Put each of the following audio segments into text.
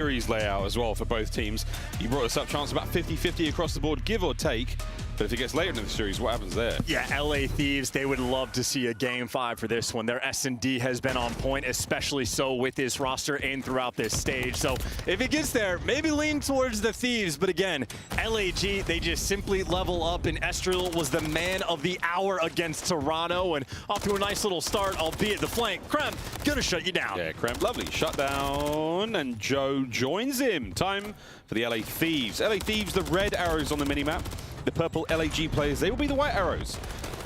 series layout as well for both teams. You brought us up chance about 50-50 across the board, give or take. But if it gets later in the series, what happens there? Yeah, LA Thieves, they would love to see a Game 5 for this one. Their S&D has been on point, especially so with this roster and throughout this stage. So if it gets there, maybe lean towards the Thieves. But again, LAG, they just simply level up, and Estriel was the man of the hour against Toronto, and off to a nice little start, albeit the flank. Krem, gonna shut you down. Yeah, Krem, lovely. Shut down, and Joe joins him. Time for the LA Thieves. LA Thieves, the red arrows on the minimap. The purple LAG players, they will be the white arrows.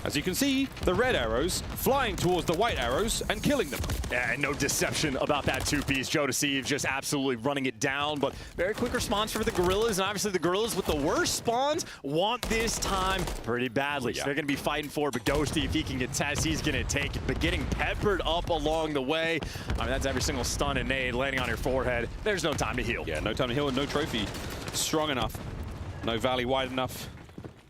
As you can see, the red arrows flying towards the white arrows and killing them. Yeah, and no deception about that two-piece. Joe Deceive just absolutely running it down, but very quick response for the Gorillas, and obviously the Gorillas with the worst spawns want this time pretty badly. Yeah. So they're going to be fighting for it, but Ghosty, if he can get Tess, he's going to take it, but getting peppered up along the way. I mean, that's every single stun and nade landing on your forehead. There's no time to heal. Yeah, no time to heal and no trophy strong enough. No valley wide enough.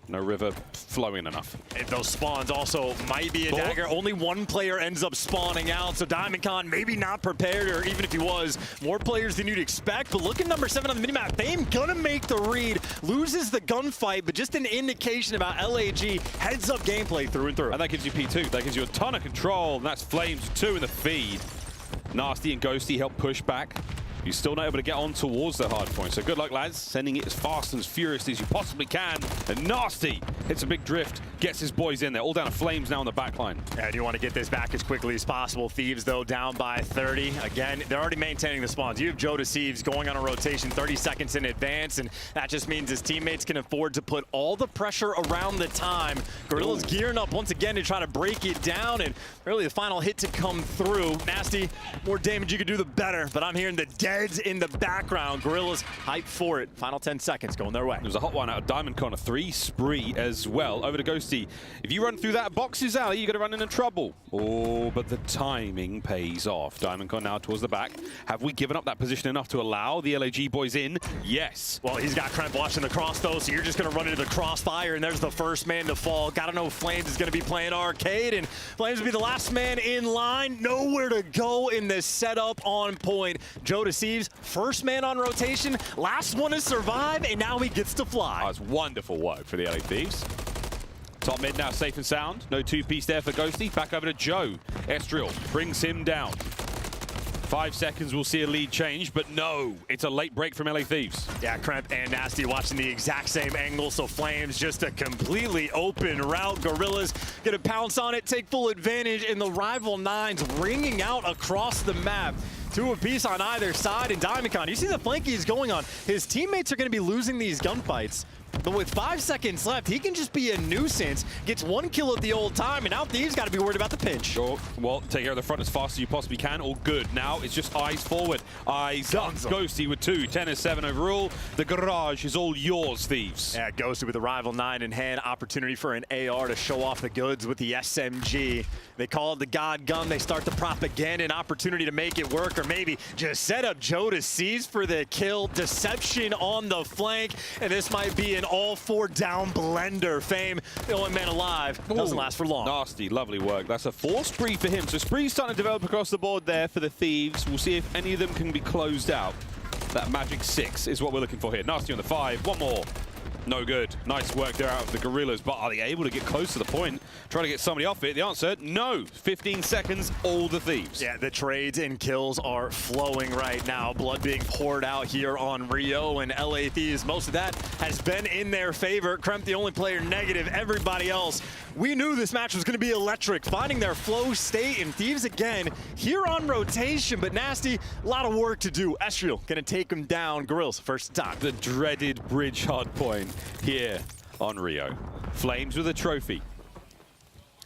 No river flowing enough. And those spawns also might be a dagger. Only one player ends up spawning out, so Diamondcon maybe not prepared, or even if he was, more players than you'd expect. But look at number 7 on the minimap. Fame gonna make the read, loses the gunfight, but just an indication about LAG heads up gameplay through and through. And that gives you P2. That gives you a ton of control, and that's Flames 2 in the feed. Nasty and Ghosty help push back. You're still not able to get on towards the hard point. So good luck, lads. Sending it as fast and as furious as you possibly can. And Nasty hits a big drift, gets his boys in there. All down to Flames now on the back line. And you want to get this back as quickly as possible. Thieves, though, down by 30. Again, they're already maintaining the spawns. You have Joe Deceives going on a rotation 30 seconds in advance, and that just means his teammates can afford to put all the pressure around the time. Gorilla's gearing up once again to try to break it down, and really the final hit to come through. Nasty, more damage you could do, the better. But I'm hearing the deads in the background. Gorillas hype for it. Final 10 seconds going their way. There's a hot one out of Diamondcon, a 3 spree as well. Over to Ghosty. If you run through that box's alley, you're going to run into trouble. Oh, but the timing pays off. Diamondcon now towards the back. Have we given up that position enough to allow the LAG boys in? Yes. Well, he's got Kremp watching the cross, though, so you're just going to run into the crossfire, and there's the first man to fall. Got to know Flames is going to be playing arcade, and Flames will be the last man in line. Nowhere to go in this setup on point. Joe Deceives, first man on rotation, last one to survive, and now he gets to fly. Oh, it's wonderful work for the LA Thieves. Top mid now safe and sound. No two-piece there for Ghosty. Back over to Joe. Estriel brings him down. 5 seconds, we'll see a lead change, but no, it's a late break from LA Thieves. Yeah, Kremp and Nasty watching the exact same angle, so Flames just a completely open route. Gorillas gonna pounce on it, take full advantage, and the rival nines ringing out across the map. 2 apiece on either side, and Diamondcon, you see the flankies going on. His teammates are gonna be losing these gunfights. But with 5 seconds left, he can just be a nuisance. Gets 1 kill at the old time, and now Thieves got to be worried about the pinch. Sure. Well, take care of the front as fast as you possibly can. All good. Now it's just eyes forward. Eyes up. Ghosty with 2. 10-7 overall. The garage is all yours, Thieves. Yeah, Ghosty with the rival 9 in hand. Opportunity for an AR to show off the goods with the SMG. They call it the God Gun. They start the propaganda, an opportunity to make it work, or maybe just set up Joe to seize for the kill. Deception on the flank, and this might be an all-4 down blender. Fame, the only man alive, doesn't last for long. Nasty, lovely work. That's a 4 spree for him. So spree's starting to develop across the board there for the Thieves. We'll see if any of them can be closed out. That magic 6 is what we're looking for here. Nasty on the 5. One more. No good. Nice work there out of the Gorillas, but are they able to get close to the point? Trying to get somebody off it. The answer, no. 15 seconds, all the Thieves. Yeah, the trades and kills are flowing right now. Blood being poured out here on Rio and LA Thieves. Most of that has been in their favor. Kremp, the only player negative. Everybody else, we knew this match was going to be electric. Finding their flow state, and Thieves again here on rotation, but Nasty, a lot of work to do. Estriel going to take him down. Gorillas, first time. The dreaded bridge hard point here on Rio. Flames with a trophy.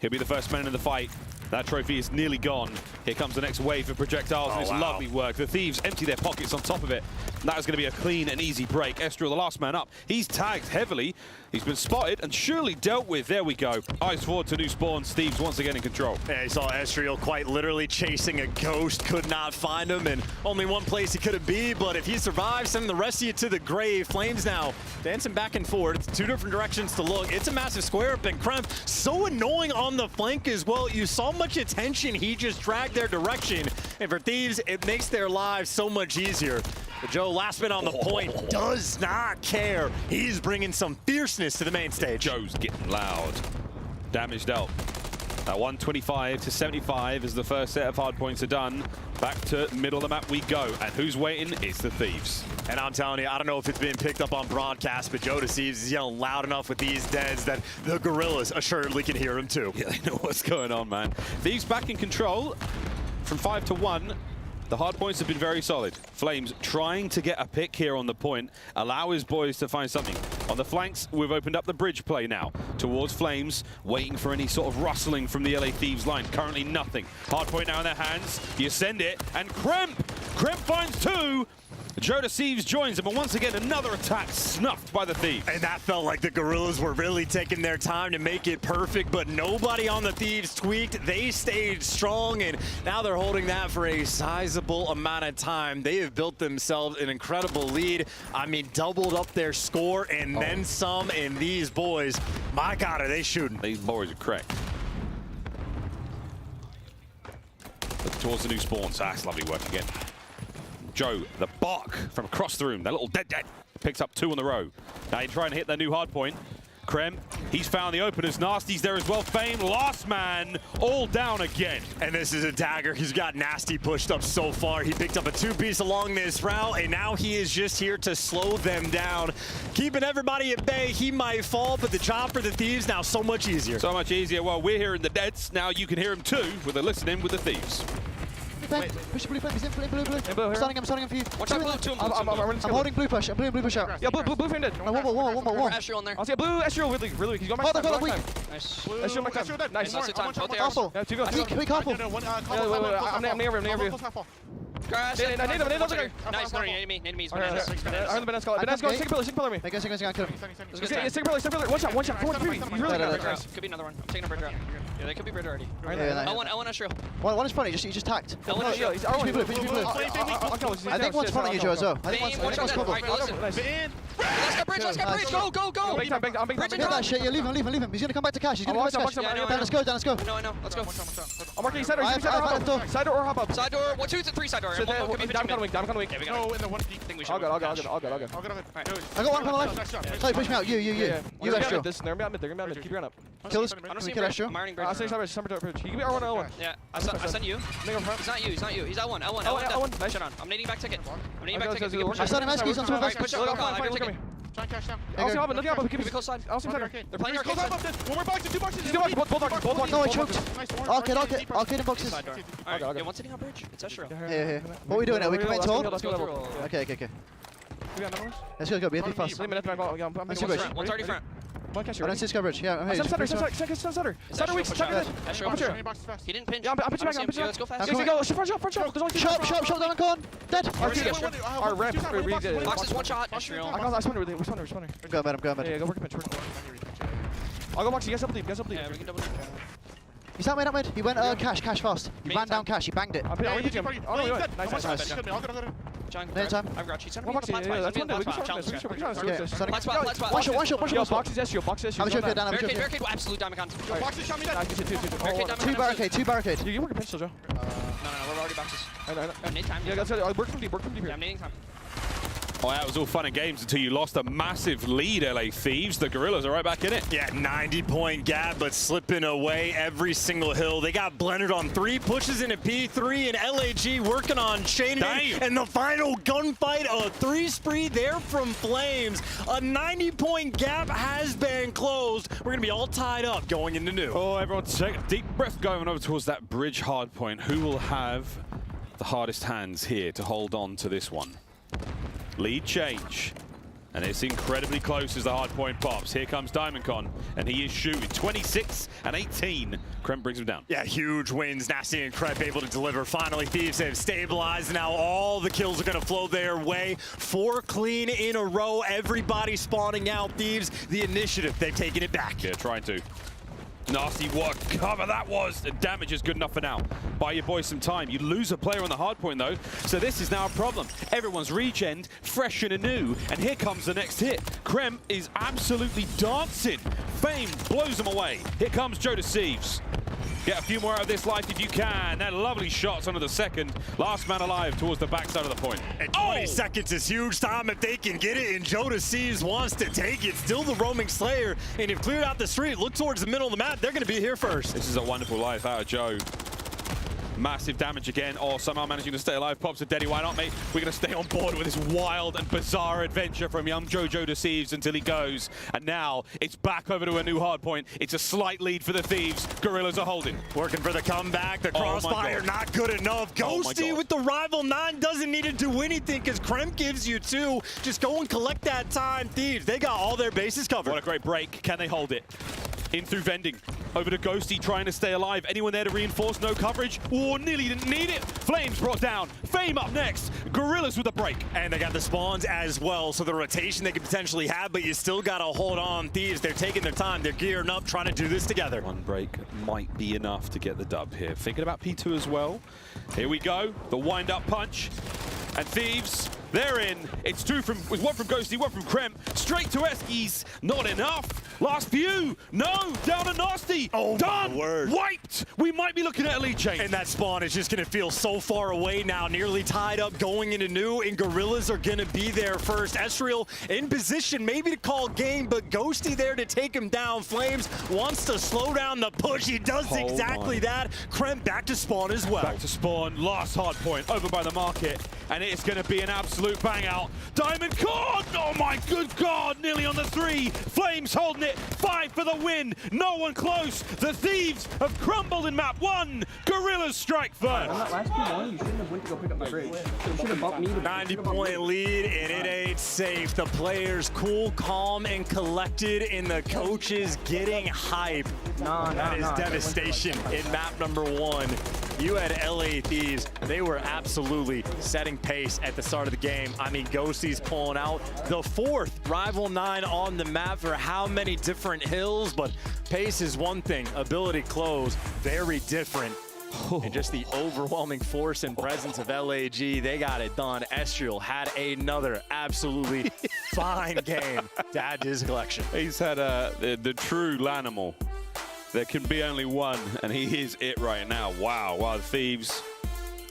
He'll be the first man in the fight. That trophy is nearly gone. Here comes the next wave of projectiles, and it's lovely work. The Thieves empty their pockets on top of it. That is going to be a clean and easy break. Estriel, the last man up. He's tagged heavily. He's been spotted and surely dealt with. There we go. Eyes forward to new spawns. Thieves once again in control. Yeah, he saw Estriel quite literally chasing a ghost. Could not find him, and only one place he could be. But if he survives, sending the rest of you to the grave. Flames now dancing back and forth. It's 2 different directions to look. It's a massive square up, and Kremp so annoying on the flank as well. You saw much attention he just dragged their direction, and for Thieves, it makes their lives so much easier. But Joe, last man on the point, does not care. He's bringing some fierceness to the main stage. Joe's getting loud. Damage dealt. That 125 to 75 as the first set of hard points are done. Back to middle of the map we go. And who's waiting? It's the Thieves. And I'm telling you, I don't know if it's being picked up on broadcast, but Joe Deceives is yelling loud enough with these deads that the Gorillas assuredly can hear him too. Yeah, they know what's going on, man. Thieves back in control from 5 to 1. The hard points have been very solid. Flames trying to get a pick here on the point, allow his boys to find something. On the flanks, we've opened up the bridge play now towards Flames, waiting for any sort of rustling from the LA Thieves line. Currently nothing. Hard point now in their hands. You send it, and Kremp finds 2. Joe Deceives joins him, and once again, another attack snuffed by the Thieves. And that felt like the Gorillas were really taking their time to make it perfect, but nobody on the Thieves tweaked. They stayed strong, and now they're holding that for a sizable amount of time. They have built themselves an incredible lead. I mean, doubled up their score and then some, and these boys, my God, are they shooting. These boys are cracked. Towards the new spawns. That's lovely work again. Joe, the bark from across the room, that little dead, picks up 2 in the row. Now he's trying to hit that new hard point. Krem, he's found the openers. Nasty's there as well. Fame, last man, all down again. And this is a dagger. He's got Nasty pushed up so far. He picked up a 2-piece along this route, and now he is just here to slow them down. Keeping everybody at bay. He might fall, but the job for the Thieves now so much easier. So much easier. Well, we're hearing the deads. Now you can hear them too with the listening with the Thieves. Wait. Push the blue flame, he's in blue. I'm starting him for you. Watch out, blue, two of them. I'm holding blue push, I'm putting blue push out. Yeah, blue flame dead. One more. Astro on there. I'll see a blue Astro really weak. He's going back Hold on, time. Nice. Astro back time. Nice. Lots of time. Both arrows. Careful. Yeah, 2 goes. Weak, careful. I'm near you. Grass. I need him. Nice. No, need me. I heard the Banana Skull. Banana Skull, take a pillar me. Hey, guys, kill him. Let's Take a pillar. One shot. 4 3. He's really good. Could be another one. I'm taking a bridge out. Yeah, they could be bridge already. Yeah, I want Astro. one is funny, you just tacked. I want Astro. He's blue. I think one's front of you, Joe, as well. I think one's cover. Alright, listen. Let's go bridge. Go. Big time. Hit that shit, yeah, leave him. He's gonna come back to cash. Down, let's go. No, let's go. I'm marking side door. Side door or hop up. Side door. 1, 2, 3 side door. So then, down kind of weak. Yeah, we got it. I think we should. All good. I got one on the left. Sorry, push me out. You Astro. They're gonna be on mid. Keep your gun up. Kill this. I don't see Kill him. Astro. I'm ironing I'll bridge. say summer bridge. You can be R1 L1. Yeah, I sent you. He's not you. He's L1. L1. Nice shot on. I'm nading back ticket. I started him, he's on top of us. Push up. I got ticket. I'll see Hobbit. Look Keep it close side. I'll see center. They're playing arcade. One more box, 2 boxes. Both No, I choked. Arcade in boxes. Side door. Alright, yeah, one's sitting on bridge. It's Astro. Yeah. What are we doing now? We commit to hold? Let's go level. Okay. We got numbers? Let's go. Be fast. 3 minutes. I'm Let's go, bridge. One's already front. One catch. I don't see Sky Bridge. Yeah, I'm here. Center weak. Astro. He didn't pinch. Yeah, I'm pitching back. Let's go fast. Go. Front shot. There's only 2 Shot down con. Dead. Our ramp. Boxes, one shot. Astro. I spawned. We're spawning. I'm going. Yeah, go work a pinch. I'll go box. You guys up deep. Yeah, we can double. He's out mid. He went cash fast. He ran down cash. He banged it. I'm pitching him. Oh, no, nice. John, No time. I've got you. Center One me box. in the Yeah, plat that's one. We spot. can Challenge. Flat spot. One One shot. Box is SU. Have a choke here, Dan. Have a choke here. Barricade, absolute diamond con. Two barricade. You work a pinch, Joe. No, we're already boxes. I know. Nade time. Yeah, that's it. Work from deep Yeah, here. I'm nading time. Oh, that was all fun and games until you lost a massive lead, LA Thieves. The Gorillas are right back in it. Yeah, 90-point gap, but slipping away every single hill. They got blended on 3 pushes into P3, and LAG working on chaining it. And the final gunfight, a 3 spree there from Flames. A 90-point gap has been closed. We're going to be all tied up going into new. Oh, everyone take a deep breath going over towards that bridge hard point. Who will have the hardest hands here to hold on to this one? Lead change. And it's incredibly close as the hard point pops. Here comes DiamondCon, and he is shooting 26 and 18. Krem brings him down. Yeah, huge wins. Nasty and Krep able to deliver. Finally, Thieves have stabilized. Now all the kills are going to flow their way. 4 clean in a row. Everybody spawning out. Thieves, the initiative. They've taken it back. Yeah, trying to. Nasty what cover that was. The damage is good enough for now. Buy your boys some time. You lose a player on the hard point though, so this is now a problem. Everyone's regen, fresh and anew, and here comes the next hit. Krem is absolutely dancing. Fame blows him away. Here comes Joe Deceives. Get a few more out of this life if you can. They're lovely shots onto the second. Last man alive towards the backside of the point. And 20 seconds is huge time if they can get it, and Joe Deceives wants to take it. Still the roaming Slayer, and if cleared out the street, look towards the middle of the map, they're going to be here first. This is a wonderful life out of Joe. Massive damage again, or somehow managing to stay alive. Pops a Deddy, why not, mate? We're going to stay on board with this wild and bizarre adventure from young Joe Deceives until he goes. And now it's back over to a new hard point. It's a slight lead for the Thieves. Gorillas are holding. Working for the comeback. The crossfire not good enough. Ghosty with the rival 9 doesn't need to do anything because Krem gives you 2. Just go and collect that time. Thieves, they got all their bases covered. What a great break. Can they hold it? In through vending. Over to Ghosty trying to stay alive. Anyone there to reinforce? No coverage. Oh, nearly didn't need it. Flames brought down. Fame up next. Gorillas with a break. And they got the spawns as well, so the rotation they could potentially have, but you still got to hold on. Thieves, they're taking their time. They're gearing up, trying to do this together. One break might be enough to get the dub here. Thinking about P2 as well. Here we go. The wind-up punch. And Thieves, they're in. It's one from Ghosty, one from Krem. Straight to Eskies. Not enough. Last few. No. Down to Nasty. Oh, done. My word. Wiped. We might be looking at a lead change. And that spawn is just going to feel so far away now. Nearly tied up going into new, and Gorillas are going to be there first. Ezreal in position maybe to call game, but Ghosty there to take him down. Flames wants to slow down the push. He does exactly that. Krem back to spawn as well. Back to spawn. Last hard point over by the market. And it's going to be an absolute bang out. Diamond Cord! Oh my good God! Nearly on the 3. Flames holding it. 5 for the win. No one close. The Thieves have crumbled in map 1. Gorillas strike first. On that last P1, you shouldn't have went to go pick up my bridge. You should have bumped me to 90-point lead, and it ain't safe. The players cool, calm, and collected, and the coaches getting hype. That is devastation in map number 1. You had LA Thieves. They were absolutely setting pace at the start of the game. I mean, Ghosty's pulling out the 4th rival 9 on the map for how many different hills, but pace is one thing, ability close, very different. And just the overwhelming force and presence of LAG, they got it done. Ezreal had another absolutely fine game to add to his collection. He's had the true Lanimal. There can be only one, and he is it right now. Wow, the Thieves,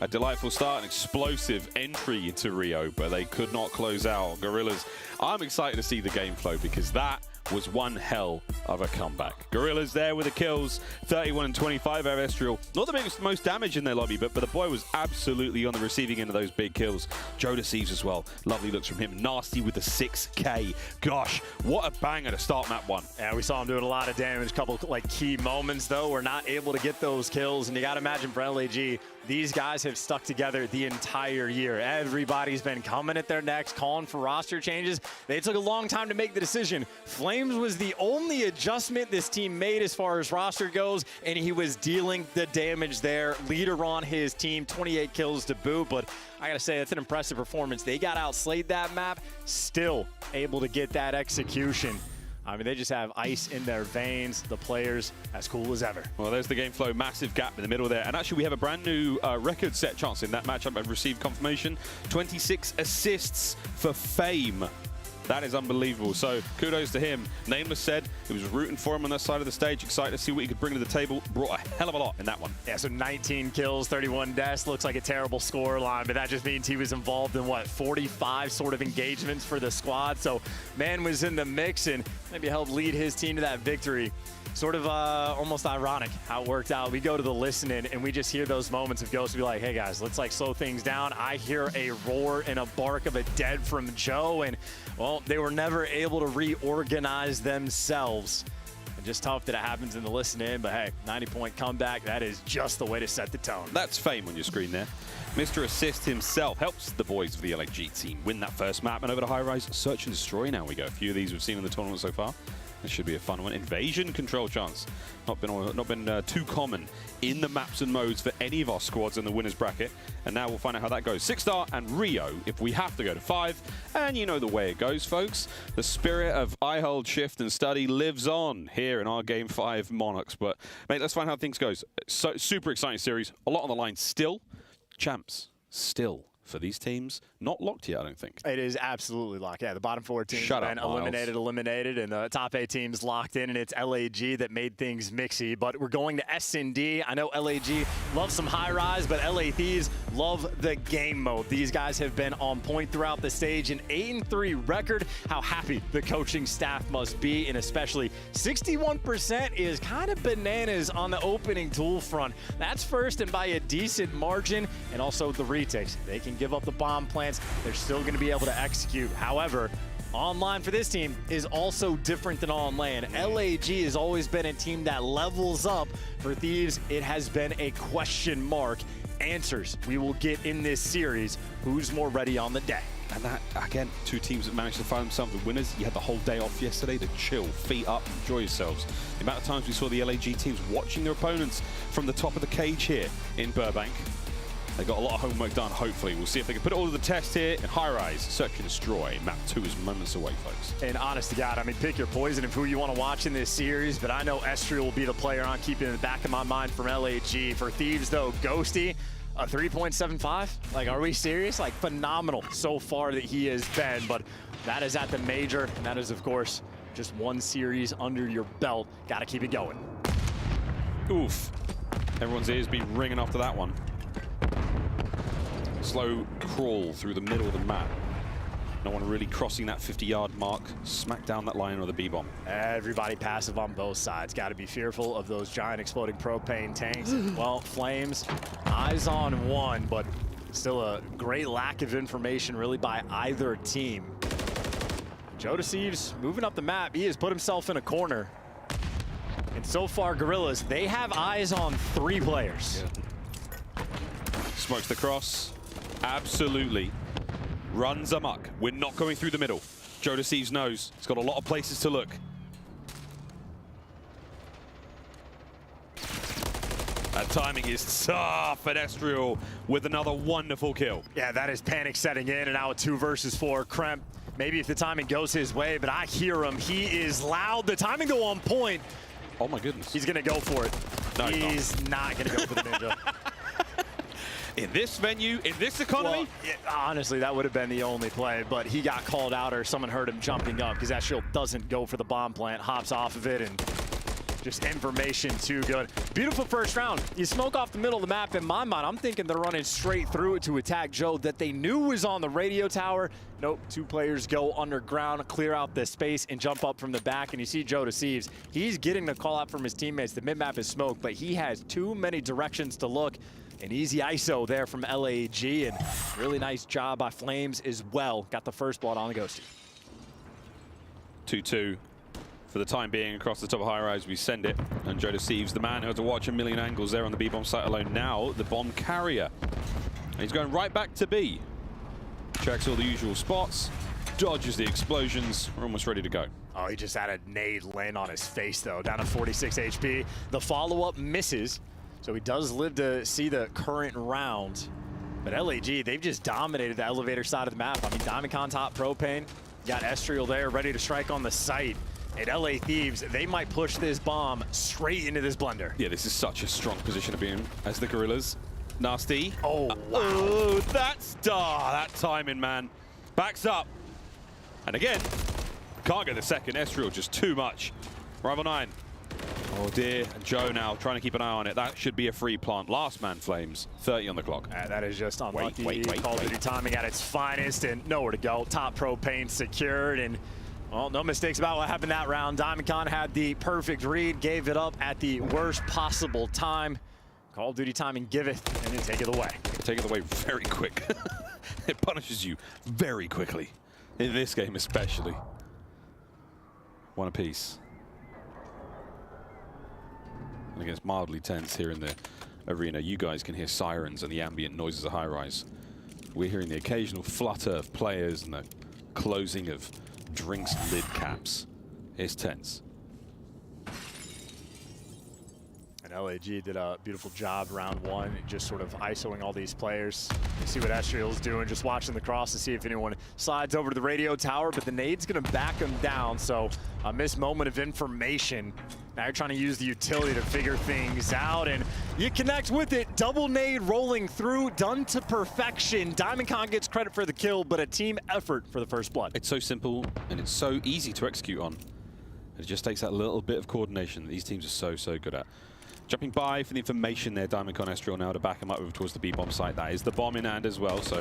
a delightful start, an explosive entry into Rio, but they could not close out. Gorillas, I'm excited to see the game flow because that was one hell of a comeback. Gorillas there with the kills, 31 and 25 out of Ezreal. Not the most damage in their lobby, but the boy was absolutely on the receiving end of those big kills. Joe Deceives as well. Lovely looks from him. Nasty with the 6K. Gosh, what a banger to start map 1. Yeah, we saw him doing a lot of damage. A couple like key moments though. We're not able to get those kills, and you got to imagine for LAG, these guys have stuck together the entire year. Everybody's been coming at their necks, calling for roster changes. They took a long time to make the decision. Flames was the only adjustment this team made as far as roster goes, and he was dealing the damage there. Leader on his team, 28 kills to boot, but I gotta say, it's an impressive performance. They got outslayed that map, still able to get that execution. I mean, they just have ice in their veins. The players as cool as ever. Well, there's the game flow. Massive gap in the middle there. And actually, we have a brand new record set chance in that matchup. I've received confirmation. 26 assists for Fame. That is unbelievable. So kudos to him. Nameless said he was rooting for him on that side of the stage. Excited to see what he could bring to the table. Brought a hell of a lot in that one. Yeah, so 19 kills, 31 deaths. Looks like a terrible score line, but that just means he was involved in, what, 45 sort of engagements for the squad. So man was in the mix and maybe helped lead his team to that victory. Sort of almost ironic how it worked out. We go to the listening and we just hear those moments of Ghost be like, hey guys, let's like slow things down. I hear a roar and a bark of a dead from Joe, and well, they were never able to reorganize themselves. And just tough that it happens in the listening, but hey, 90-point comeback, that is just the way to set the tone. That's Fame on your screen there. Mr. Assist himself helps the boys of the LAG team win that first map, and over to Highrise, Search and Destroy now we go. A few of these we've seen in the tournament so far. This should be a fun one. Invasion control chance. Not been too common in the maps and modes for any of our squads in the winners bracket. And now we'll find out how that goes. 6-star and Rio if we have to go to 5. And you know the way it goes, folks. The spirit of I hold, shift, and study lives on here in our Game 5 Monarchs. But, mate, let's find how things goes. So, super exciting series. A lot on the line still. Champs, still for these teams. Not locked yet, I don't think. It is absolutely locked. Yeah, the bottom 4 teams Shut have been up, Miles. eliminated, and the top 8 teams locked in, and it's LAG that made things mixy. But we're going to S&D. I know LAG loves some Highrise, but LA Thieves love the game mode. These guys have been on point throughout the stage. An 8-3 record. How happy the coaching staff must be, and especially 61% is kind of bananas on the opening tool front. That's first and by a decent margin, and also the retakes. They can give up the bomb plants. They're still going to be able to execute. However, online for this team is also different than on LAN. LAG has always been a team that levels up. For Thieves, it has been a question mark. Answers we will get in this series. Who's more ready on the day? And that, again, 2 teams that managed to find themselves the winners. You had the whole day off yesterday to chill, feet up, enjoy yourselves. The amount of times we saw the LAG teams watching their opponents from the top of the cage here in Burbank. They got a lot of homework done, hopefully. We'll see if they can put it all to the test here in Highrise. Search and Destroy. Map 2 is moments away, folks. And honest to God, I mean, pick your poison of who you want to watch in this series, but I know Estriel will be the player I'm keeping in the back of my mind from LAG. For Thieves, though, Ghosty, a 3.75? Like, are we serious? Like, phenomenal so far that he has been, but that is at the major, and that is, of course, just 1 series under your belt. Got to keep it going. Oof. Everyone's ears be ringing after that one. Slow crawl through the middle of the map. No one really crossing that 50-yard mark. Smack down that line or the B-bomb. Everybody passive on both sides. Got to be fearful of those giant exploding propane tanks. Well, Flames, eyes on one, but still a great lack of information really by either team. Joe Deceives moving up the map. He has put himself in a corner. And so far, Gorillas, they have eyes on 3 players. Yeah. Smokes the cross. Absolutely. Runs amok. We're not going through the middle. Joe Deceives knows. He's got a lot of places to look. That timing is tough, and Estriel with another wonderful kill. Yeah, that is panic setting in, and now a 2 versus 4. Kremp, maybe if the timing goes his way, but I hear him. He is loud. The timing go on point. Oh my goodness. He's gonna go for it. No, he's not gonna go for the ninja. In this venue, in this economy? Well, honestly, that would have been the only play, but he got called out or someone heard him jumping up because that shield doesn't go for the bomb plant, hops off of it, and just information too good. Beautiful first round. You smoke off the middle of the map. In my mind, I'm thinking they're running straight through it to attack Joe that they knew was on the radio tower. Nope, 2 players go underground, clear out the space, and jump up from the back. And you see Joe Deceives. He's getting the call out from his teammates. The mid-map is smoked, but he has too many directions to look. An easy ISO there from LAG, and really nice job by Flames as well. Got the first blood on the Ghosty. 2-2 for the time being across the top of Highrise. We send it, and Joe Deceives, the man who had to watch a million angles there on the B-bomb site alone. Now the bomb carrier. And he's going right back to B. Checks all the usual spots, dodges the explosions. We're almost ready to go. Oh, he just had a nade land on his face, though, down to 46 HP. The follow-up misses. So he does live to see the current round. But LAG, they've just dominated the elevator side of the map. I mean, DiamondCon top propane. Got Estriel there ready to strike on the site. And LA Thieves, they might push this bomb straight into this blender. Yeah, this is such a strong position to be in as the Gorillas. Nasty. Oh, wow. Oh, that's that timing, man. Backs up. And again, can't get the second. Estriel just too much. Rival 9. Oh dear, and Joe now trying to keep an eye on it. That should be a free plant. Last man Flames, 30 on the clock. That is just unlucky. Wait. Call of Duty timing at its finest and nowhere to go. Top propane secured, and well, no mistakes about what happened that round. DiamondCon had the perfect read, gave it up at the worst possible time. Call of Duty timing giveth, and then take it away. Take it away very quick. It punishes you very quickly. In this game especially. One apiece. And against mildly tense here in the arena, you guys can hear sirens and the ambient noises of Highrise. We're hearing the occasional flutter of players and the closing of drinks lid caps. It's tense. And LAG did a beautiful job round one, just sort of ISOing all these players. You see what Estriel's doing, just watching the cross to see if anyone slides over to the radio tower, but the nade's gonna back him down, so a missed moment of information. Now you're trying to use the utility to figure things out, and you connect with it. Double nade rolling through, done to perfection. Diamondcon gets credit for the kill, but a team effort for the first blood. It's so simple, and it's so easy to execute on. It just takes that little bit of coordination that these teams are so good at. Jumping by for the information there, Diamondcon Estriel now to back him up over towards the B-bomb site. That is the bomb in hand as well, so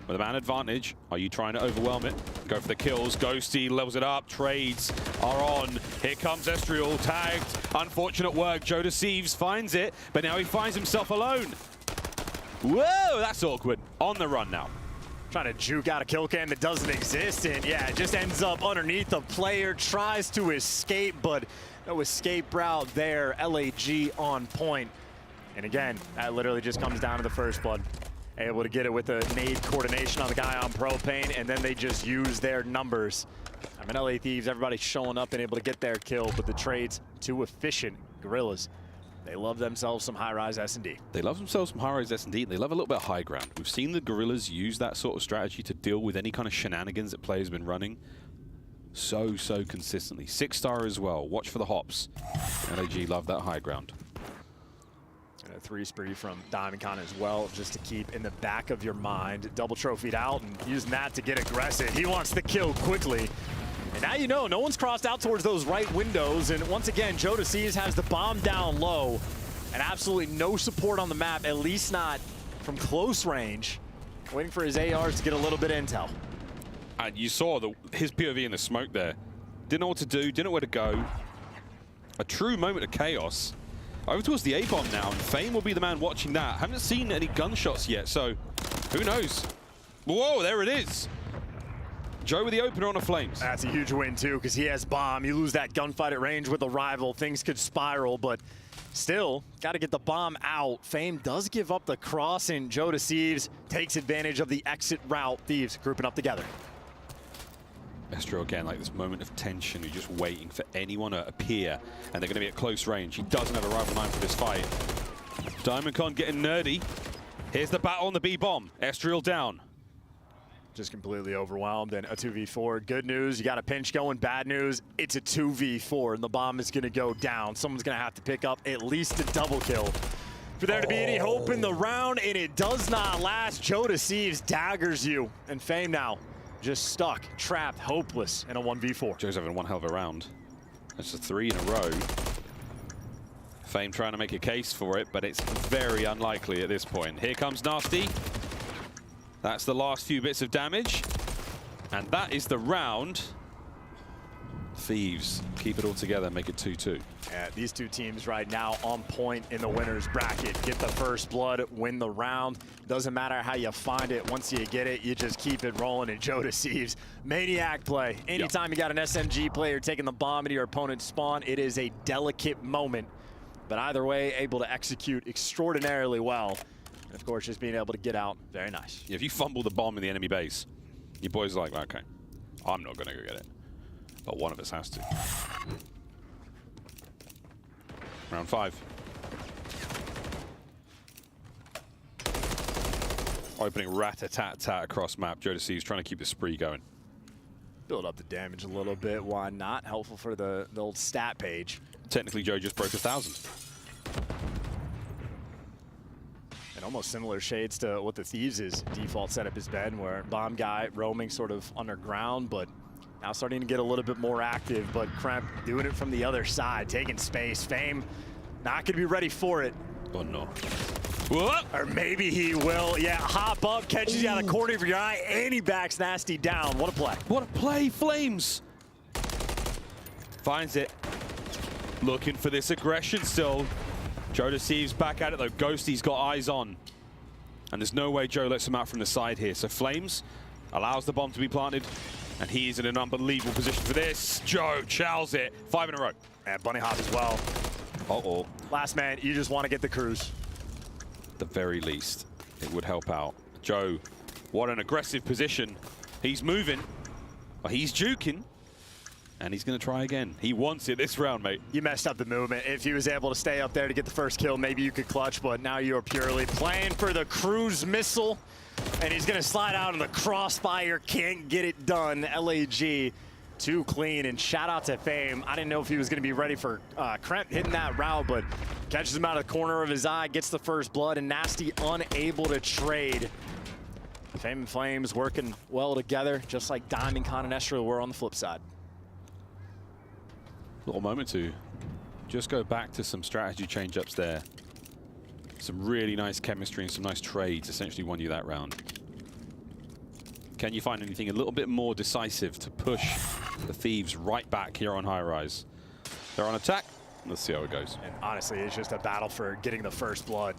with a man advantage, are you trying to overwhelm it? Go for the kills, Ghosty levels it up, trades are on. Here comes Estriel, tagged. Unfortunate work, Joe Deceives finds it, but now he finds himself alone. Whoa, that's awkward. On the run now. Trying to juke out a kill cam that doesn't exist, and yeah, it just ends up underneath the player, tries to escape, but no escape route there. LAG on point. And again, that literally just comes down to the first blood. Able to get it with the nade coordination on the guy on propane, and then they just use their numbers. I mean, LA Thieves, everybody showing up and able to get their kill, but the trades too efficient. Gorillas, they love themselves some high-rise S&D. They love themselves some high-rise S&D. They love a little bit of high ground. We've seen the Gorillas use that sort of strategy to deal with any kind of shenanigans that players have been running so consistently. 6-star as well. Watch for the hops. LAG love that high ground. And a 3 spree from Diamondcon as well, just to keep in the back of your mind. Double trophied out and using that to get aggressive. He wants the kill quickly. And now you know, no one's crossed out towards those right windows. And once again, Joe Deceives has the bomb down low. And absolutely no support on the map, at least not from close range. Waiting for his ARs to get a little bit of intel. And you saw his POV in the smoke there. Didn't know what to do, didn't know where to go. A true moment of chaos. Over towards the A-bomb now, and Fame will be the man watching that. Haven't seen any gunshots yet, so who knows? Whoa, there it is. Joe with the opener on the Flames. That's a huge win too, because he has bomb. You lose that gunfight at range with a rival, things could spiral, but still, got to get the bomb out. Fame does give up the cross, and Joe Deceives takes advantage of the exit route. Thieves grouping up together. Estriel again, like this moment of tension. You're just waiting for anyone to appear, and they're going to be at close range. He doesn't have a rival 9 for this fight. Diamondcon getting nerdy. Here's the battle on the B-bomb. Estriel down. Just completely overwhelmed, and a 2v4. Good news, you got a pinch going. Bad news, it's a 2v4, and the bomb is going to go down. Someone's going to have to pick up at least a double kill for there to be any hope in the round, and it does not last. Joe Deceives daggers you, and Fame now just stuck, trapped, hopeless in a 1v4. Joe's having one hell of a round. That's a 3 in a row. Fame trying to make a case for it, but it's very unlikely at this point. Here comes Nasty. That's the last few bits of damage. And that is the round. Thieves keep it all together, make it 2-2. Yeah, these two teams right now on point in the winner's bracket. Get the first blood, win the round. Doesn't matter how you find it. Once you get it, you just keep it rolling. And Joe Deceives, maniac play. Anytime you got an SMG player taking the bomb into your opponent's spawn, it is a delicate moment. But either way, able to execute extraordinarily well. And of course, just being able to get out, very nice. If you fumble the bomb in the enemy base, your boys are like, okay, I'm not going to go get it. But one of us has to. Round 5. Opening rat-a-tat-tat across map. Joe Deceives trying to keep the spree going. Build up the damage a little bit. Why not? Helpful for the old stat page. Technically, Joe just broke 1,000. And almost similar shades to what the Thieves' default setup has been, where bomb guy roaming sort of underground, but now starting to get a little bit more active. But Kremp doing it from the other side, taking space. Fame not going to be ready for it. Oh, no. What? Or maybe he will. Yeah, hop up, catches you out of the corner of your eye, and he backs Nasty down. What a play. What a play, Flames. Finds it. Looking for this aggression still. Joe Deceives back at it, though. Ghosty's got eyes on. And there's no way Joe lets him out from the side here. So Flames allows the bomb to be planted. And he is in an unbelievable position for this. Joe chows it. 5 in a row. And bunny hop as well. Uh-oh. Last man, you just want to get the cruise. At the very least, it would help out. Joe, what an aggressive position. He's moving. Well, he's juking. And he's going to try again. He wants it this round, mate. You messed up the movement. If he was able to stay up there to get the first kill, maybe you could clutch, but now you're purely playing for the cruise missile. And he's going to slide out in the crossfire. Can't get it done. LAG too clean. And shout out to Fame. I didn't know if he was going to be ready for Kremp hitting that route, but catches him out of the corner of his eye, gets the first blood, and Nasty unable to trade. Fame and Flames working well together, just like Diamond Con and Estriel were on the flip side. Little moment to just go back to some strategy change-ups there. Some really nice chemistry and some nice trades essentially won you that round. Can you find anything a little bit more decisive to push the Thieves right back here on Highrise? They're on attack. Let's see how it goes. And honestly, it's just a battle for getting the first blood.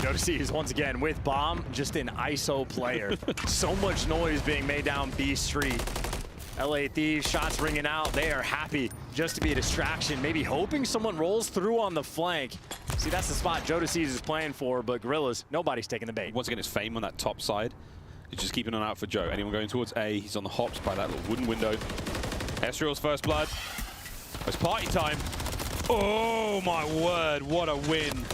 Joe is once again with Bomb, just an ISO player. So much noise being made down B Street. LA Thieves, shots ringing out. They are happy just to be a distraction, maybe hoping someone rolls through on the flank. See, that's the spot Joe is playing for, but Gorillas, nobody's taking the bait. Once again, it's Fame on that top side. He's just keeping an eye out for Joe. Anyone going towards A, he's on the hops by that little wooden window. Estriel's first blood. It's party time. Oh my word, what a win.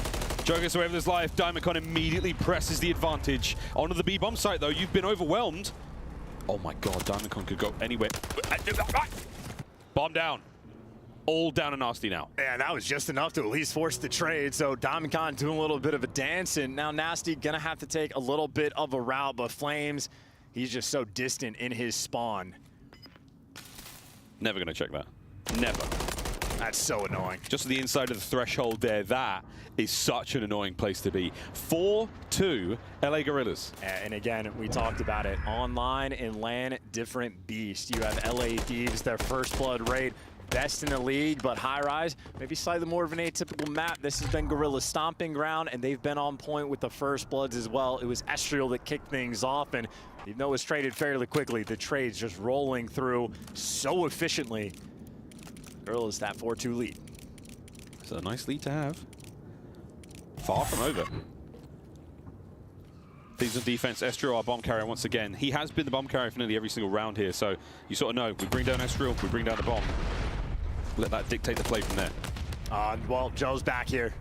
Joe gets away with his life. Diamond immediately presses the advantage. Onto the B-bomb site though, you've been overwhelmed. Oh my god, Diamond could go anywhere. Bomb down. All down and nasty now. Yeah, that was just enough to at least force the trade. So Diamond Con doing a little bit of a dance, and now Nasty gonna have to take a little bit of a route, but Flames, he's just so distant in his spawn. Never gonna check that. Never. That's so annoying. Just to the inside of the threshold there, that is such an annoying place to be. 4-2 LA Gorillas. And again, we talked about it. Online and LAN, different beast. You have LA Thieves, their first blood rate, best in the league, but Highrise, maybe slightly more of an atypical map. This has been Gorilla's stomping ground, and they've been on point with the first bloods as well. It was Estriel that kicked things off, and even though it was traded fairly quickly, the trades just rolling through so efficiently. Gorillas that 4-2 lead. It's a nice lead to have. Far from over. Thieves on defense, Estriel, our bomb carrier once again. He has been the bomb carrier for nearly every single round here, so you sort of know, we bring down Estriel, we bring down the bomb. Let that dictate the play from there. Well, Joe's back here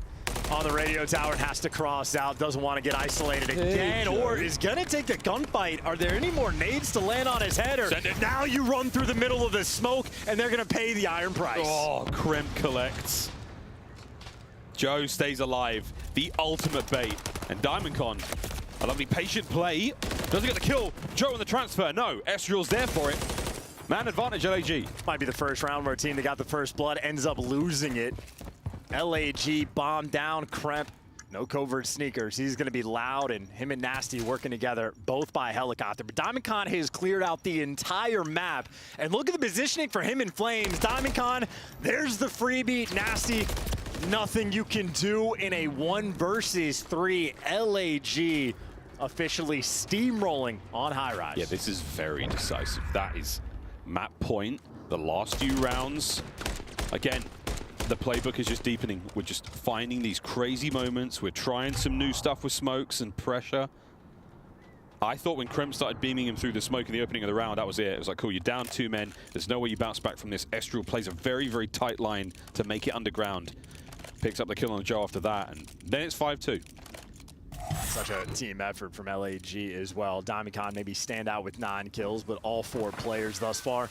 on the radio tower and has to cross out, doesn't want to get isolated again, or is gonna take the gunfight. Are there any more nades to land on his head? Or now you run through the middle of the smoke and they're gonna pay the iron price. Oh, Kremp collects. Joe stays alive, the ultimate bait. And Diamond Con, a lovely patient play. Doesn't get the kill. Joe on the transfer. No, Estriel's there for it. Man advantage, LAG. Might be the first round where a team that got the first blood ends up losing it. LAG bomb down, Kremp. No covert sneakers. He's going to be loud, and him and Nasty working together, both by helicopter. But Diamond Con has cleared out the entire map. And look at the positioning for him in Flames. Diamond Con, there's the freebie. Nasty, nothing you can do in a 1 versus 3. LAG officially steamrolling on Highrise. Yeah, this is very decisive. That is map point, the last few rounds. Again, the playbook is just deepening. We're just finding these crazy moments. We're trying some new stuff with smokes and pressure. I thought when Kremp started beaming him through the smoke in the opening of the round, that was it. It was like, cool, you're down 2 men. There's no way you bounce back from this. Estriel plays a very, very tight line to make it underground. Picks up the kill on Joe after that, and then it's 5-2. Such a team effort from LAG as well. Diamond Con maybe stand out with 9 kills, but all 4 players thus far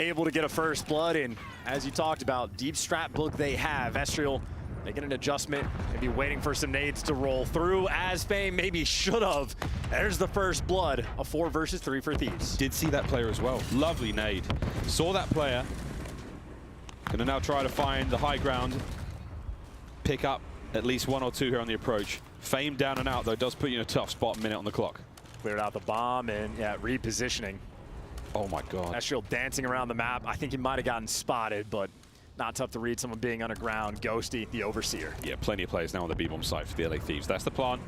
able to get a first blood. And as you talked about, deep strat book they have. Estriel making an adjustment, maybe waiting for some nades to roll through, as Fame maybe should have. There's the first blood, a 4 versus 3 for Thieves. Did see that player as well. Lovely nade. Saw that player. Gonna now try to find the high ground. Pick up at least 1 or 2 here on the approach. Fame down and out, though, does put you in a tough spot, minute on the clock. Cleared out the bomb and, yeah, repositioning. Oh, my God. Estriel dancing around the map. I think he might have gotten spotted, but not tough to read someone being underground. Ghosty, the overseer. Yeah, plenty of players now on the B-bomb site for the LA Thieves. That's the plan.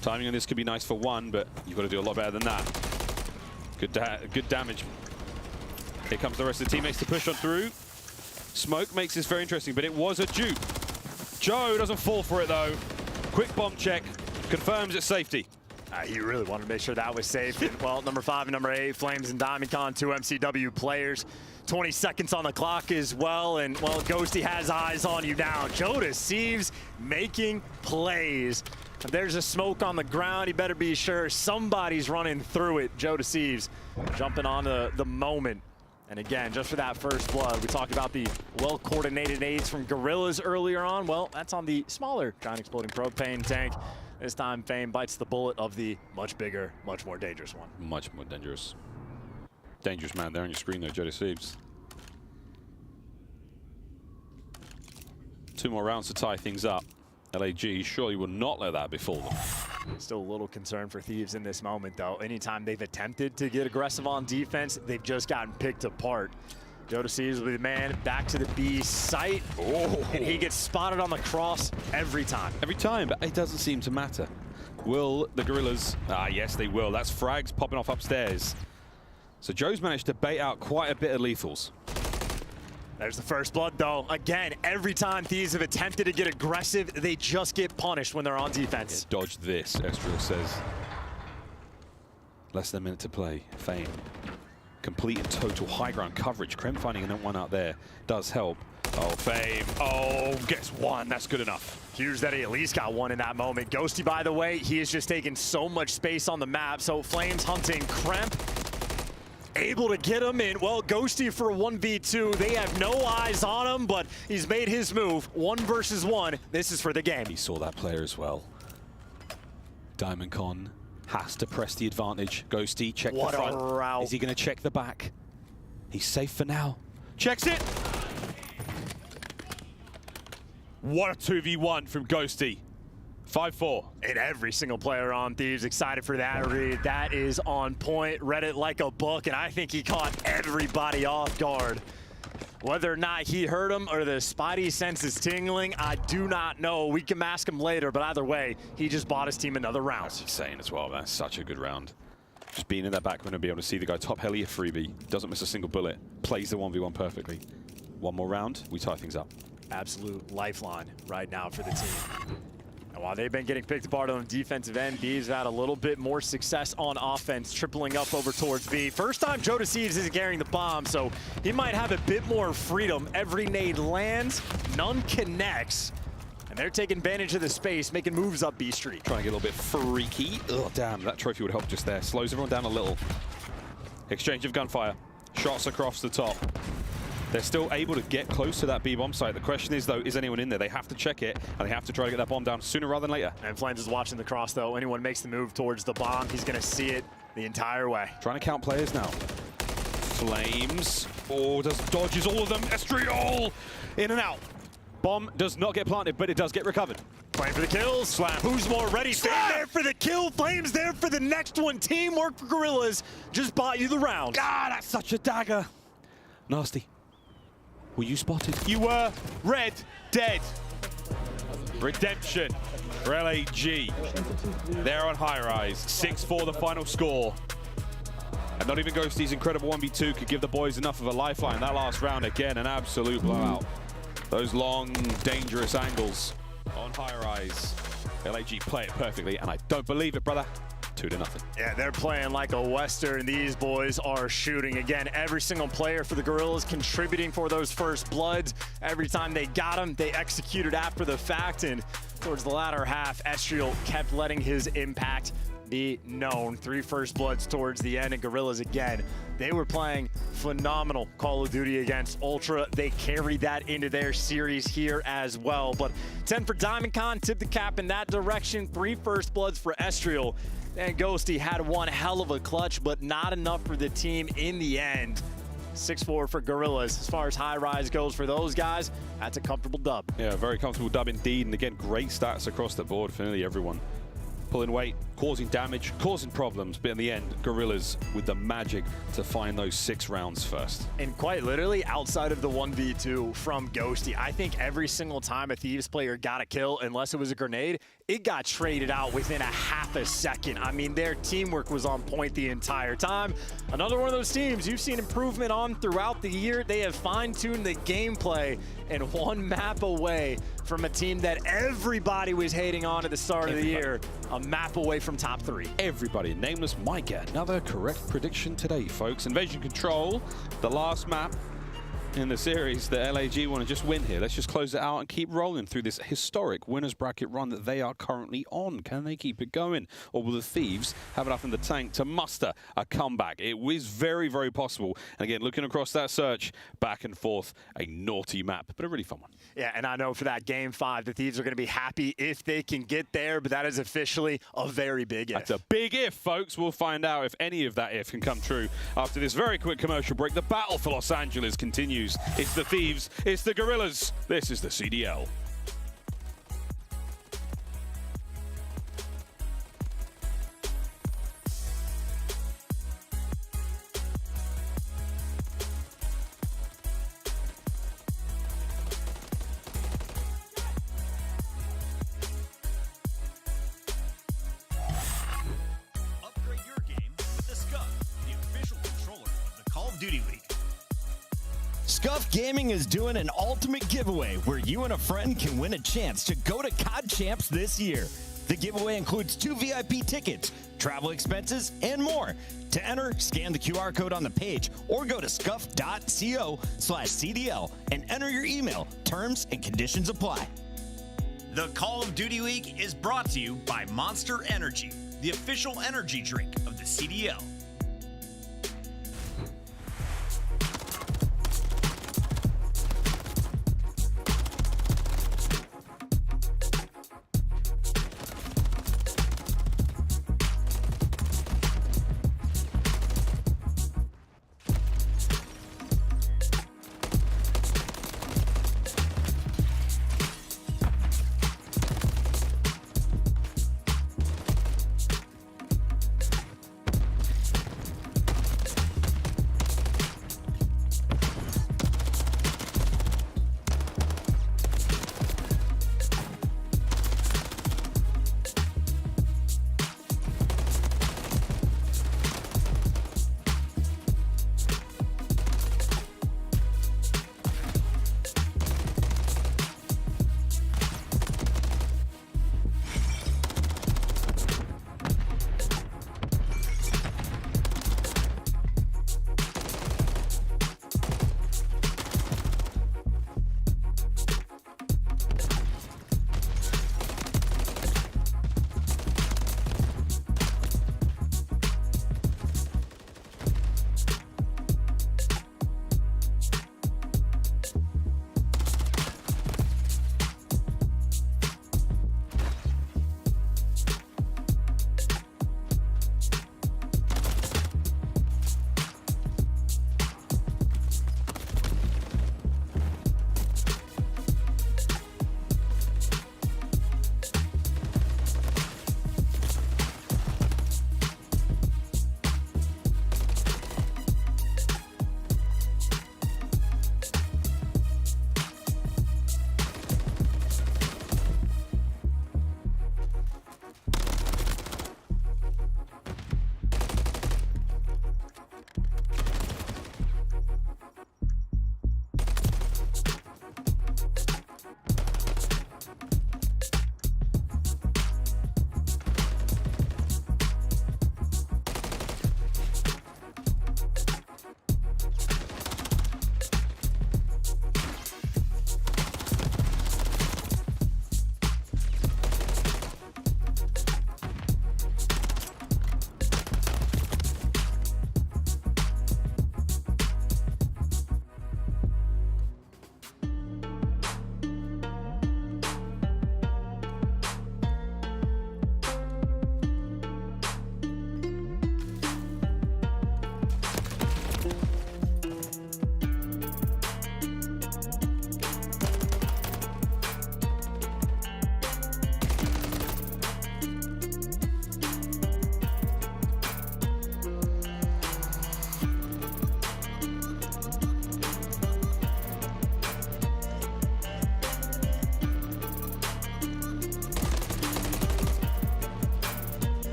Timing on this could be nice for 1, but you've got to do a lot better than that. Good damage. Here comes the rest of the teammates to push on through. Smoke makes this very interesting, but it was a dupe. Joe doesn't fall for it, though. Quick bomb check. Confirms its safety. He really wanted to make sure that was safe. And, well, number 5 and number 8, Flames and Diamondcon, 2 MCW players. 20 seconds on the clock as well. And, well, Ghosty has eyes on you now. Joe Deceives making plays. If there's a smoke on the ground, you better be sure somebody's running through it. Joe Deceives jumping on the moment. And again, just for that first blood, we talked about the well-coordinated nades from Gorillas earlier on. Well, that's on the smaller giant exploding propane tank. This time, Fame bites the bullet of the much bigger, much more dangerous one. Much more dangerous. Dangerous man there on your screen, though, Joe Deceives. 2 more rounds to tie things up. LAG surely will not let that befall them. Still a little concerned for Thieves in this moment, though. Anytime they've attempted to get aggressive on defense, they've just gotten picked apart. Joe Deceives will be the man back to the B site. Oh. And he gets spotted on the cross every time. Every time, but it doesn't seem to matter. Will the Gorillas? Ah, yes, they will. That's frags popping off upstairs. So Joe's managed to bait out quite a bit of lethals. There's the first blood, though. Again, every time Thieves have attempted to get aggressive, they just get punished when they're on defense. Yeah, dodge this, Estriel says. Less than a minute to play. Fame. Complete and total high ground coverage. Krem finding an one out there does help. Oh, Fame. Oh, gets one. That's good enough. Huge that he at least got one in that moment. Ghosty, by the way, he has just taken so much space on the map. So Flames hunting Kremp. Able to get him in. Well, Ghosty for a 1v2. They have no eyes on him, but he's made his move. 1 versus 1. This is for the game. He saw that player as well. Diamondcon has to press the advantage. Ghosty, check the front. What a route. Is he going to check the back? He's safe for now. Checks it. What a 2v1 from Ghosty. 5-4. And every single player on Thieves excited for that read. That is on point. Read it like a book, and I think he caught everybody off guard. Whether or not he heard him or the spidey sense is tingling, I do not know. We can mask him later, but either way, he just bought his team another round. That's insane as well. That's such a good round. Just being in that back window, be able to see the guy top heli a freebie, doesn't miss a single bullet, plays the 1v1 perfectly. One more round, we tie things up. Absolute lifeline right now for the team. And while they've been getting picked apart on the defensive end, Thieves had a little bit more success on offense, tripling up over towards B. First time Joe Deceives is carrying the bomb, so he might have a bit more freedom. Every nade lands, none connects. And they're taking advantage of the space, making moves up B Street. Trying to get a little bit freaky. Oh, damn, that trophy would help just there. Slows everyone down a little. Exchange of gunfire. Shots across the top. They're still able to get close to that B-bomb site. The question is, though, is anyone in there? They have to check it, and they have to try to get that bomb down sooner rather than later. And Flames is watching the cross, though. Anyone makes the move towards the bomb, he's going to see it the entire way. Trying to count players now. Flames. Oh, dodges all of them. Estriol in and out. Bomb does not get planted, but it does get recovered. Playing for the kills. Slam. Who's more ready? Fame there for the kill. Flames there for the next one. Teamwork for Gorillas. Just bought you the round. Ah, that's such a dagger. Nasty. Were you spotted? You were. Red. Dead. Redemption for LAG. They're on Highrise. 6-4 the final score. And not even Ghosty's incredible 1v2 could give the boys enough of a lifeline. That last round, again, an absolute blowout. Those long, dangerous angles on Highrise. LAG play it perfectly, and I don't believe it, brother. 2-0. Yeah, they're playing like a Western. These boys are shooting. Again, every single player for the Gorillas contributing for those first bloods. Every time they got them, they executed after the fact. And towards the latter half, Estriel kept letting his impact be known. 3 first bloods towards the end, and Gorillas again, they were playing phenomenal Call of Duty against Ultra. They carried that into their series here as well. But 10 for Diamondcon, tip the cap in that direction. 3 first bloods for Estriel. And Ghosty had one hell of a clutch, but not enough for the team in the end. 6-4 for Gorillas. As far as Highrise goes for those guys, that's a comfortable dub. Yeah, very comfortable dub indeed. And again, great stats across the board for nearly everyone. Pulling weight, causing damage, causing problems, but in the end, Gorillas with the magic to find those 6 rounds first. And quite literally, outside of the 1v2 from Ghosty, I think every single time a Thieves player got a kill, unless it was a grenade, it got traded out within a half a second. I mean, their teamwork was on point the entire time. Another one of those teams you've seen improvement on throughout the year. They have fine-tuned the gameplay and one map away from a team that everybody was hating on at the start of the year. A map away from top 3. Everybody, Nameless might get another correct prediction today, folks. Invasion Control, the last map in the series that LAG want to just win here. Let's just close it out and keep rolling through this historic winners bracket run that they are currently on. Can they keep it going? Or will the Thieves have enough in the tank to muster a comeback? It is very, very possible. And again, looking across that search, back and forth, a naughty map, but a really fun one. Yeah, and I know for that Game 5, the Thieves are going to be happy if they can get there, but that is officially a very big if. That's a big if, folks. We'll find out if any of that if can come true after this very quick commercial break. The battle for Los Angeles continues. It's the Thieves, it's the Gorillas. This is the CDL. Upgrade your game with the Scuff, the official controller of the Call of Duty League. Scuff Gaming is doing an ultimate giveaway where you and a friend can win a chance to go to COD Champs this year. The giveaway includes 2 VIP tickets, travel expenses, and more. To enter, scan the QR code on the page or go to scuff.co/CDL and enter your email. Terms and conditions apply. The Call of Duty League is brought to you by Monster Energy, the official energy drink of the CDL.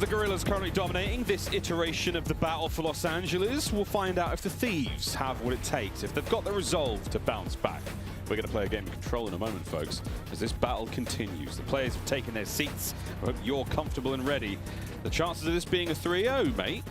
the Guerrillas currently dominating this iteration of the battle for Los Angeles. We'll find out if the Thieves have what it takes, if they've got the resolve to bounce back. We're going to play a game of Control in a moment, folks, as this battle continues. The players have taken their seats. I hope you're comfortable and ready. The chances of this being a 3-0, mate,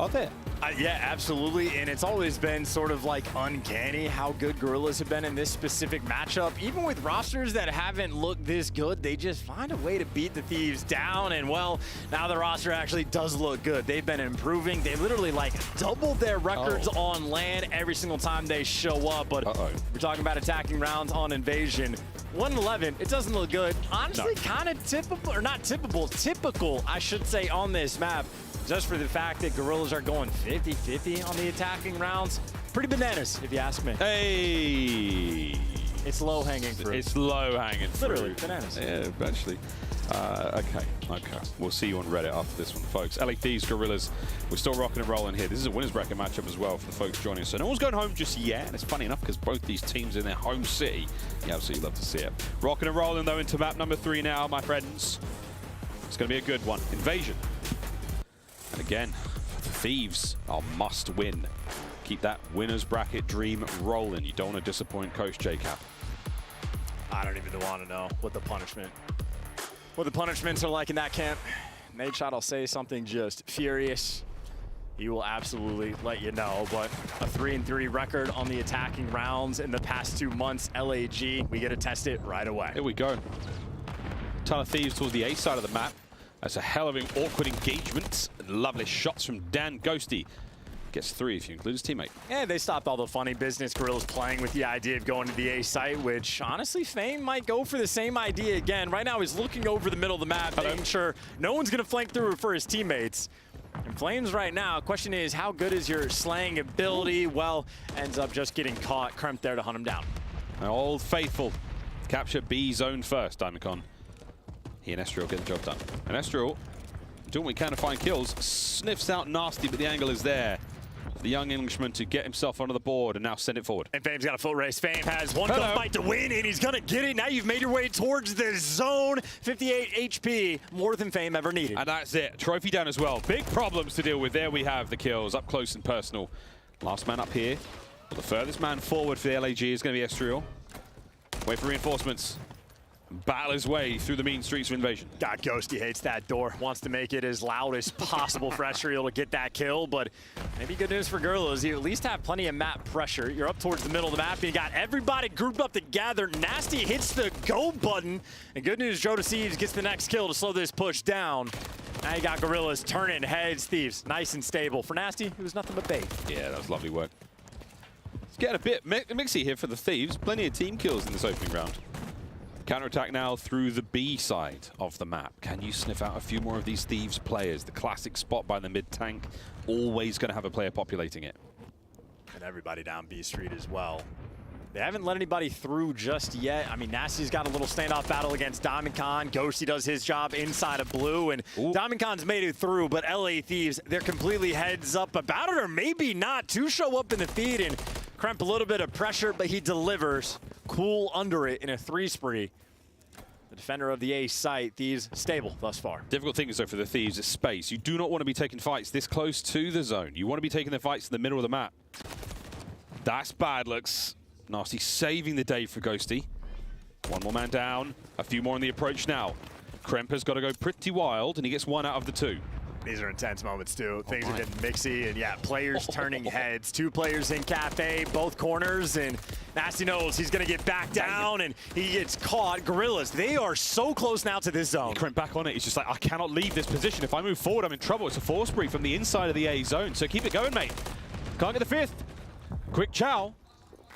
are there. Yeah, absolutely, and it's always been sort of like uncanny how good Guerrillas have been in this specific matchup. Even with rosters that haven't looked this good, they just find a way to beat the Thieves down, and well, now the roster actually does look good. They've been improving. They literally like doubled their records on land every single time they show up, but we're talking about attacking rounds on Invasion. 1-11, it doesn't look good. Honestly, kind of typical, or not typical, typical, I should say, on this map. Just for the fact that Guerrillas are going 50-50 on the attacking rounds. Pretty bananas, if you ask me. Hey! It's low-hanging fruit. It's low-hanging fruit. Literally, bananas. Yeah, eventually. Okay. We'll see you on Reddit after this one, folks. LA Thieves, Guerrillas, we're still rocking and rolling here. This is a winner's bracket matchup as well for the folks joining us. So no one's going home just yet, and it's funny enough because both these teams in their home city. You absolutely love to see it. Rocking and rolling, though, into map number 3 now, my friends. It's going to be a good one. Invasion. And again, the Thieves are must win. Keep that winner's bracket dream rolling. You don't want to disappoint Coach J-Cap. I don't even want to know what the punishments are like in that camp. Nate Shot, I'll say something just furious. He will absolutely let you know, but a 3-3 record on the attacking rounds in the past 2 months, LAG, we get to test it right away. Here we go. Ton of Thieves towards the A side of the map. That's a hell of an awkward engagement. Lovely shots from Dan Ghosty. Gets 3 if you include his teammate. Yeah, they stopped all the funny business. Guerrillas playing with the idea of going to the A site, which honestly, Fame might go for the same idea again. Right now, he's looking over the middle of the map, making sure no one's going to flank through for his teammates. And Flames right now, question is, how good is your slaying ability? Well, ends up just getting caught. Kremp there to hunt him down. Old Faithful. Capture B zone first, Diamondcon. He and Estriel get the job done. And Estriel, doing what he can to find kills, sniffs out nasty, but the angle is there. The young Englishman to get himself onto the board and now send it forward. And Fame's got a foot race. Fame has one gunfight to win, and he's going to get it. Now you've made your way towards the zone. 58 HP, more than Fame ever needed. And that's it. Trophy down as well. Big problems to deal with. There we have the kills, up close and personal. Last man up here. But the furthest man forward for the LAG is going to be Estriel. Wait for reinforcements. Battle his way through the mean streets of Invasion. God, Ghosty hates that door. Wants to make it as loud as possible for Estriel to get that kill, but maybe good news for Guerrillas. You at least have plenty of map pressure. You're up towards the middle of the map, and you got everybody grouped up together. Nasty hits the go button, and good news, Joe Deceives gets the next kill to slow this push down. Now you got Guerrillas turning heads. Thieves, nice and stable. For Nasty, it was nothing but bait. Yeah, that was lovely work. It's getting a bit mixy here for the Thieves. Plenty of team kills in this opening round. Counterattack now through the B side of the map. Can you sniff out a few more of these Thieves players? The classic spot by the mid-tank, always going to have a player populating it. And everybody down B Street as well. They haven't let anybody through just yet. I mean, Nasty's got a little standoff battle against Diamondcon. Ghosty does his job inside of blue, and Diamondcon's made it through, but LA Thieves, they're completely heads up about it, or maybe not. 2 show up in the feed, and Kremp a little bit of pressure, but he delivers. Cool under it in a 3 spree. The defender of the A site, Thieves stable thus far. Difficult thing is, though, for the Thieves is space. You do not want to be taking fights this close to the zone. You want to be taking the fights in the middle of the map. That's bad looks. Nasty saving the day for Ghosty. 1 more man down. A few more on the approach now. Kremp has got to go pretty wild, and he gets 1 out of the 2. These are intense moments, too. Things are getting mixy, and yeah, players turning heads. 2 players in Cafe, both corners, and Nasty knows he's going to get back down, and he gets caught. Guerrillas, they are so close now to this zone. Kremp back on it. He's just like, I cannot leave this position. If I move forward, I'm in trouble. It's a 4 spree from the inside of the A zone, so keep it going, mate. Can't get the 5th. Quick chow.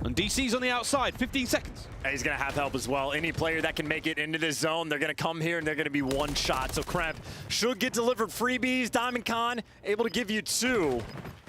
And DC's on the outside, 15 seconds. And he's going to have help as well. Any player that can make it into this zone, they're going to come here and they're going to be 1 shot. So Kremp should get delivered freebies. Diamondcon able to give you 2,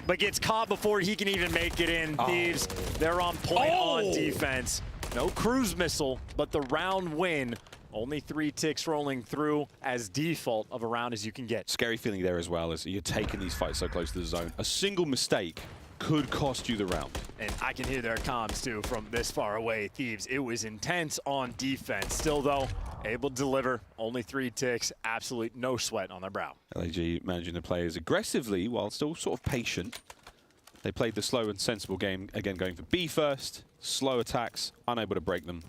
but gets caught before he can even make it in. Thieves, they're on point on defense. No cruise missile, but the round win. Only 3 ticks rolling through as default of a round as you can get. Scary feeling there as well, as you're taking these fights so close to the zone. A single mistake could cost you the round. And I can hear their comms too from this far away. Thieves, it was intense on defense. Still though, able to deliver. Only 3 ticks. Absolutely no sweat on their brow. LAG managing the players aggressively while still sort of patient. They played the slow and sensible game, again going for B first, slow attacks, unable to break them.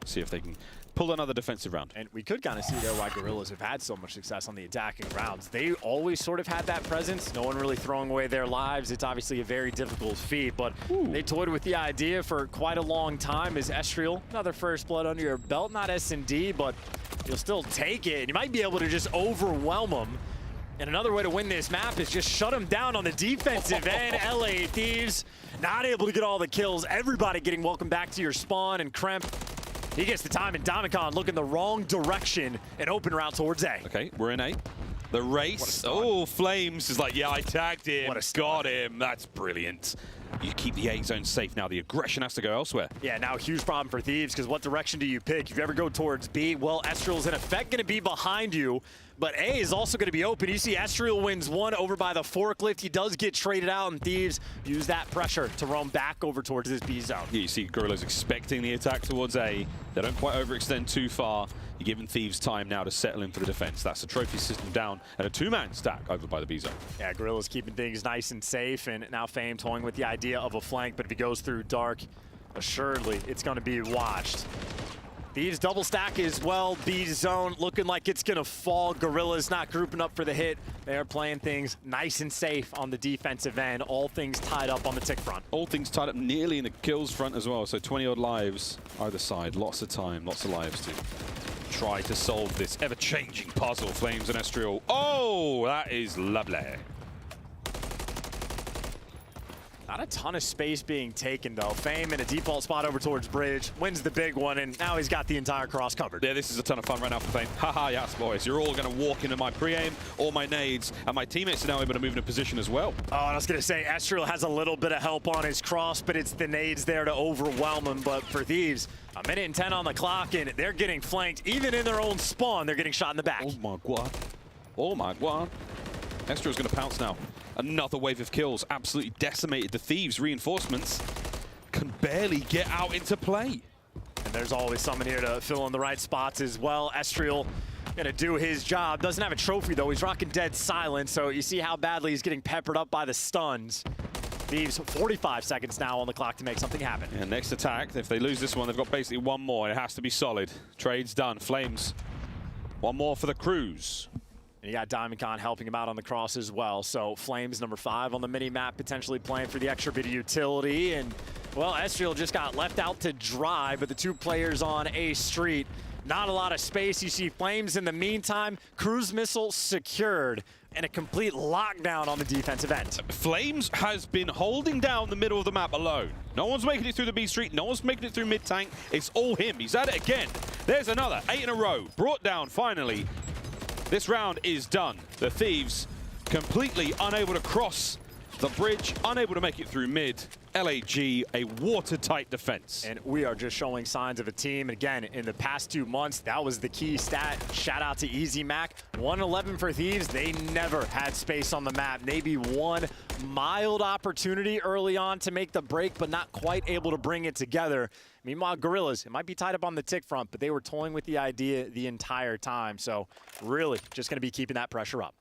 See if they can pull another defensive round. And we could kind of see there why Gorillas have had so much success on the attacking rounds. They always sort of had that presence. No one really throwing away their lives. It's obviously a very difficult feat, but they toyed with the idea for quite a long time. Is Estriel, another first blood under your belt, not S&D, but you'll still take it. And you might be able to just overwhelm them. And another way to win this map is just shut them down on the defensive end. LA Thieves not able to get all the kills. Everybody getting welcome back to your spawn, and Kremp, he gets the time, and Domicon looking the wrong direction and open route towards A. Okay, we're in A. The race. Oh, Flames is like, yeah, I tagged him. Got him. That's brilliant. You keep the A zone safe now. The aggression has to go elsewhere. Yeah, now a huge problem for Thieves, because what direction do you pick? If you ever go towards B, well, Estriel's in effect going to be behind you, but A is also going to be open. You see Estriel wins one over by the forklift. He does get traded out, and Thieves use that pressure to roam back over towards this B zone. Yeah, you see Gorillas expecting the attack towards A. They don't quite overextend too far. You're giving Thieves time now to settle in for the defense. That's the trophy system down at a 2-man stack over by the B zone. Yeah, Gorillas keeping things nice and safe, and now Fame toying with the idea of a flank, but if he goes through dark, assuredly it's going to be watched. Thieves double stack as well. B zone looking like it's going to fall. Gorillas not grouping up for the hit. They are playing things nice and safe on the defensive end. All things tied up on the tick front. All things tied up nearly in the kills front as well. So 20-odd lives either side. Lots of time, lots of lives to try to solve this ever-changing puzzle. Flames and Estriel. Oh, that is lovely. Not a ton of space being taken, though. Fame in a default spot over towards Bridge. Wins the big one, and now he's got the entire cross covered. Yeah, this is a ton of fun right now for Fame. Haha, yes, boys. You're all going to walk into my pre-aim or my nades, and my teammates are now able to move in a position as well. Oh, and I was going to say, Estriel has a little bit of help on his cross, but it's the nades there to overwhelm him. But for Thieves, 1 minute and 10 on the clock, and they're getting flanked. Even in their own spawn, they're getting shot in the back. Oh, my God. Oh, my God. Estriel's going to pounce now. Another wave of kills absolutely decimated the Thieves. Reinforcements can barely get out into play. And there's always someone here to fill in the right spots as well. Estriel gonna do his job. Doesn't have a trophy though. He's rocking dead silent. So you see how badly he's getting peppered up by the stuns. Thieves 45 seconds now on the clock to make something happen. And next attack, if they lose this one, they've got basically one more. It has to be solid. Trade's done. Flames, one more for the Cruise. And you got Diamondcon helping him out on the cross as well. So Flames number 5 on the mini-map, potentially playing for the extra bit of utility. And, well, Estriel just got left out to dry, but the 2 players on A Street, not a lot of space. You see Flames in the meantime, cruise missile secured, and a complete lockdown on the defensive end. Flames has been holding down the middle of the map alone. No one's making it through the B Street. No one's making it through mid-tank. It's all him. He's at it again. There's another 8 in a row. Brought down finally. This round is done. The Thieves completely unable to cross the bridge, unable to make it through mid. LAG, a watertight defense. And we are just showing signs of a team. And again, in the past 2 months, that was the key stat. Shout out to Easy Mac. 111 for Thieves. They never had space on the map. Maybe one mild opportunity early on to make the break, but not quite able to bring it together. Meanwhile, Gorillas, it might be tied up on the tick front, but they were toying with the idea the entire time. So really just going to be keeping that pressure up.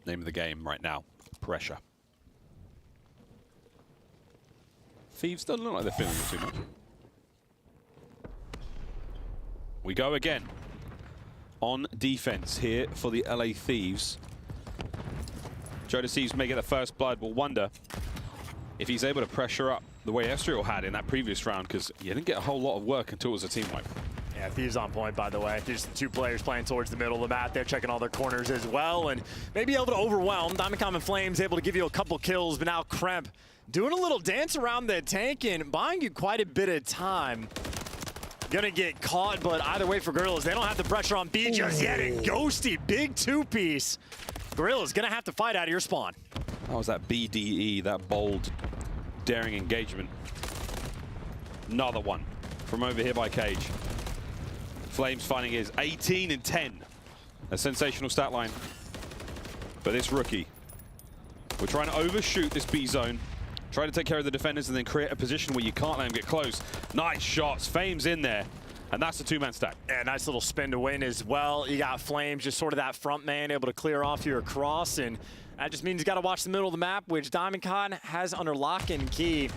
Name of the game right now, pressure. Thieves doesn't look like they're feeling it too much. We go again on defense here for the LA Thieves. Jodeci may get the first blood. We'll wonder if he's able to pressure up the way Estriel had in that previous round, because you didn't get a whole lot of work until it was a team wipe. Yeah, Thieves on point, by the way. There's 2 players playing towards the middle of the map. They're checking all their corners as well, and maybe able to overwhelm. Diamondcon and Flames able to give you a couple kills, but now Kremp doing a little dance around the tank and buying you quite a bit of time. Gonna get caught, but either way for Gorillas, they don't have the pressure on B just yet. And Ghosty, big 2-piece. Gorillas gonna have to fight out of your spawn. That was that BDE, that bold, daring engagement. Another one from over here by Cage. Flames finding his 18 and 10. A sensational stat line. But this rookie, we're trying to overshoot this B zone, try to take care of the defenders and then create a position where you can't let them get close. Nice shots. Fame's in there. And that's a two-man stack. Yeah, nice little spin to win as well. You got Flames, just sort of that front man, able to clear off your cross, and that just means you got to watch the middle of the map, which DiamondCon has under lock and key.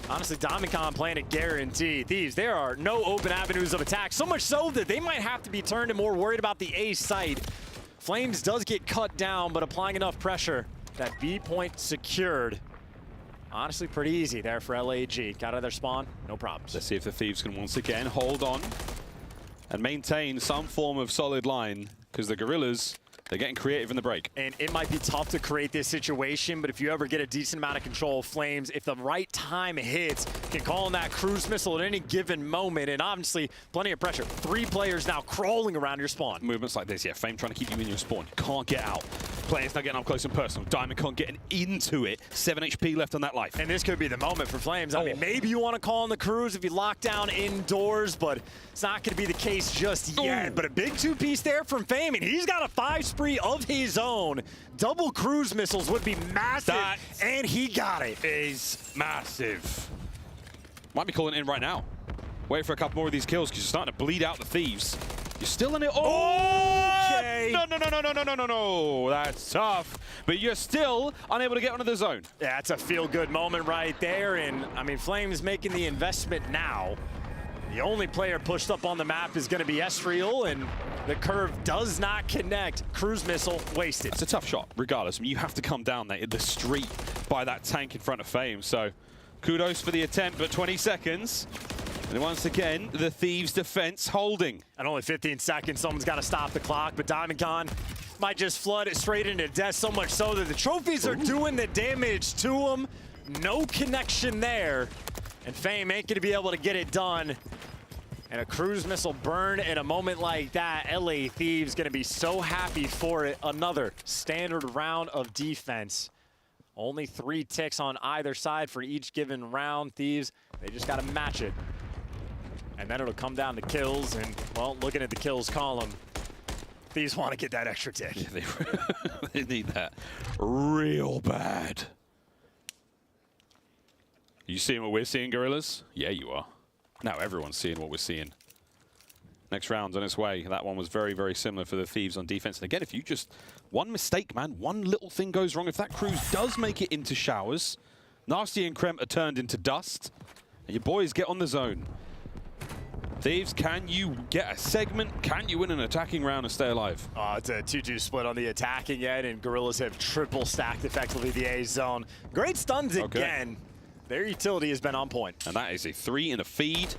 Honestly, DiamondCon playing a guarantee. Thieves, there are no open avenues of attack, so much so that they might have to be turned and more worried about the A site. Flames does get cut down, but applying enough pressure, that B point secured. Honestly, pretty easy there for LAG. Got out of their spawn, no problems. Let's see if the Thieves can once again hold on and maintain some form of solid line, because the Gorillas, they're getting creative in the break. And it might be tough to create this situation, but if you ever get a decent amount of control of Flames, if the right time hits, you can call in that cruise missile at any given moment, and obviously plenty of pressure. 3 players now crawling around your spawn. Movements like this, yeah, Fame trying to keep you in your spawn. You can't get out. Players not getting up close and personal. DiamondCon getting into it. 7 HP left on that life. And this could be the moment for Flames. I mean, maybe you want to call in the cruise if you lock down indoors, but it's not going to be the case just yet. But a big 2-piece there from Fame, and he's got a 5 spree of his own. Double cruise missiles would be massive, and he got it. Is massive. Might be calling it in right now. Wait for a couple more of these kills, because you're starting to bleed out the Thieves. You're still in it. Okay. No. That's tough. But you're still unable to get onto the zone. Yeah, it's a feel-good moment right there. And, I mean, Flames making the investment now. The only player pushed up on the map is going to be Estriel, and the curve does not connect. Cruise missile wasted. It's a tough shot, regardless. I mean, you have to come down there in the street by that tank in front of Fame. So kudos for the attempt, but 20 seconds. And once again, the Thieves' defense holding. And only 15 seconds, someone's got to stop the clock, but DiamondCon might just flood it straight into death, so much so that the trophies are doing the damage to them. No connection there. And Fame ain't going to be able to get it done. And a cruise missile burn in a moment like that, LA Thieves going to be so happy for it. Another standard round of defense. Only 3 ticks on either side for each given round. Thieves, they just got to match it. And then it'll come down to kills, and, well, looking at the kills column, Thieves want to get that extra tick. Yeah, they need that real bad. You seeing what we're seeing, Gorillas? Yeah, you are. Now everyone's seeing what we're seeing. Next round's on its way. That one was very, very similar for the Thieves on defense. And again, if you just, one mistake, man, one little thing goes wrong. If that cruise does make it into showers, Nasty and Kremp are turned into dust, and your boys get on the zone. Thieves, can you get a segment? Can you win an attacking round and stay alive? It's a 2-2 split on the attacking end, and Gorillas have triple stacked effectively the A zone. Great stuns again. Their utility has been on point. And that is a 3 in a feed.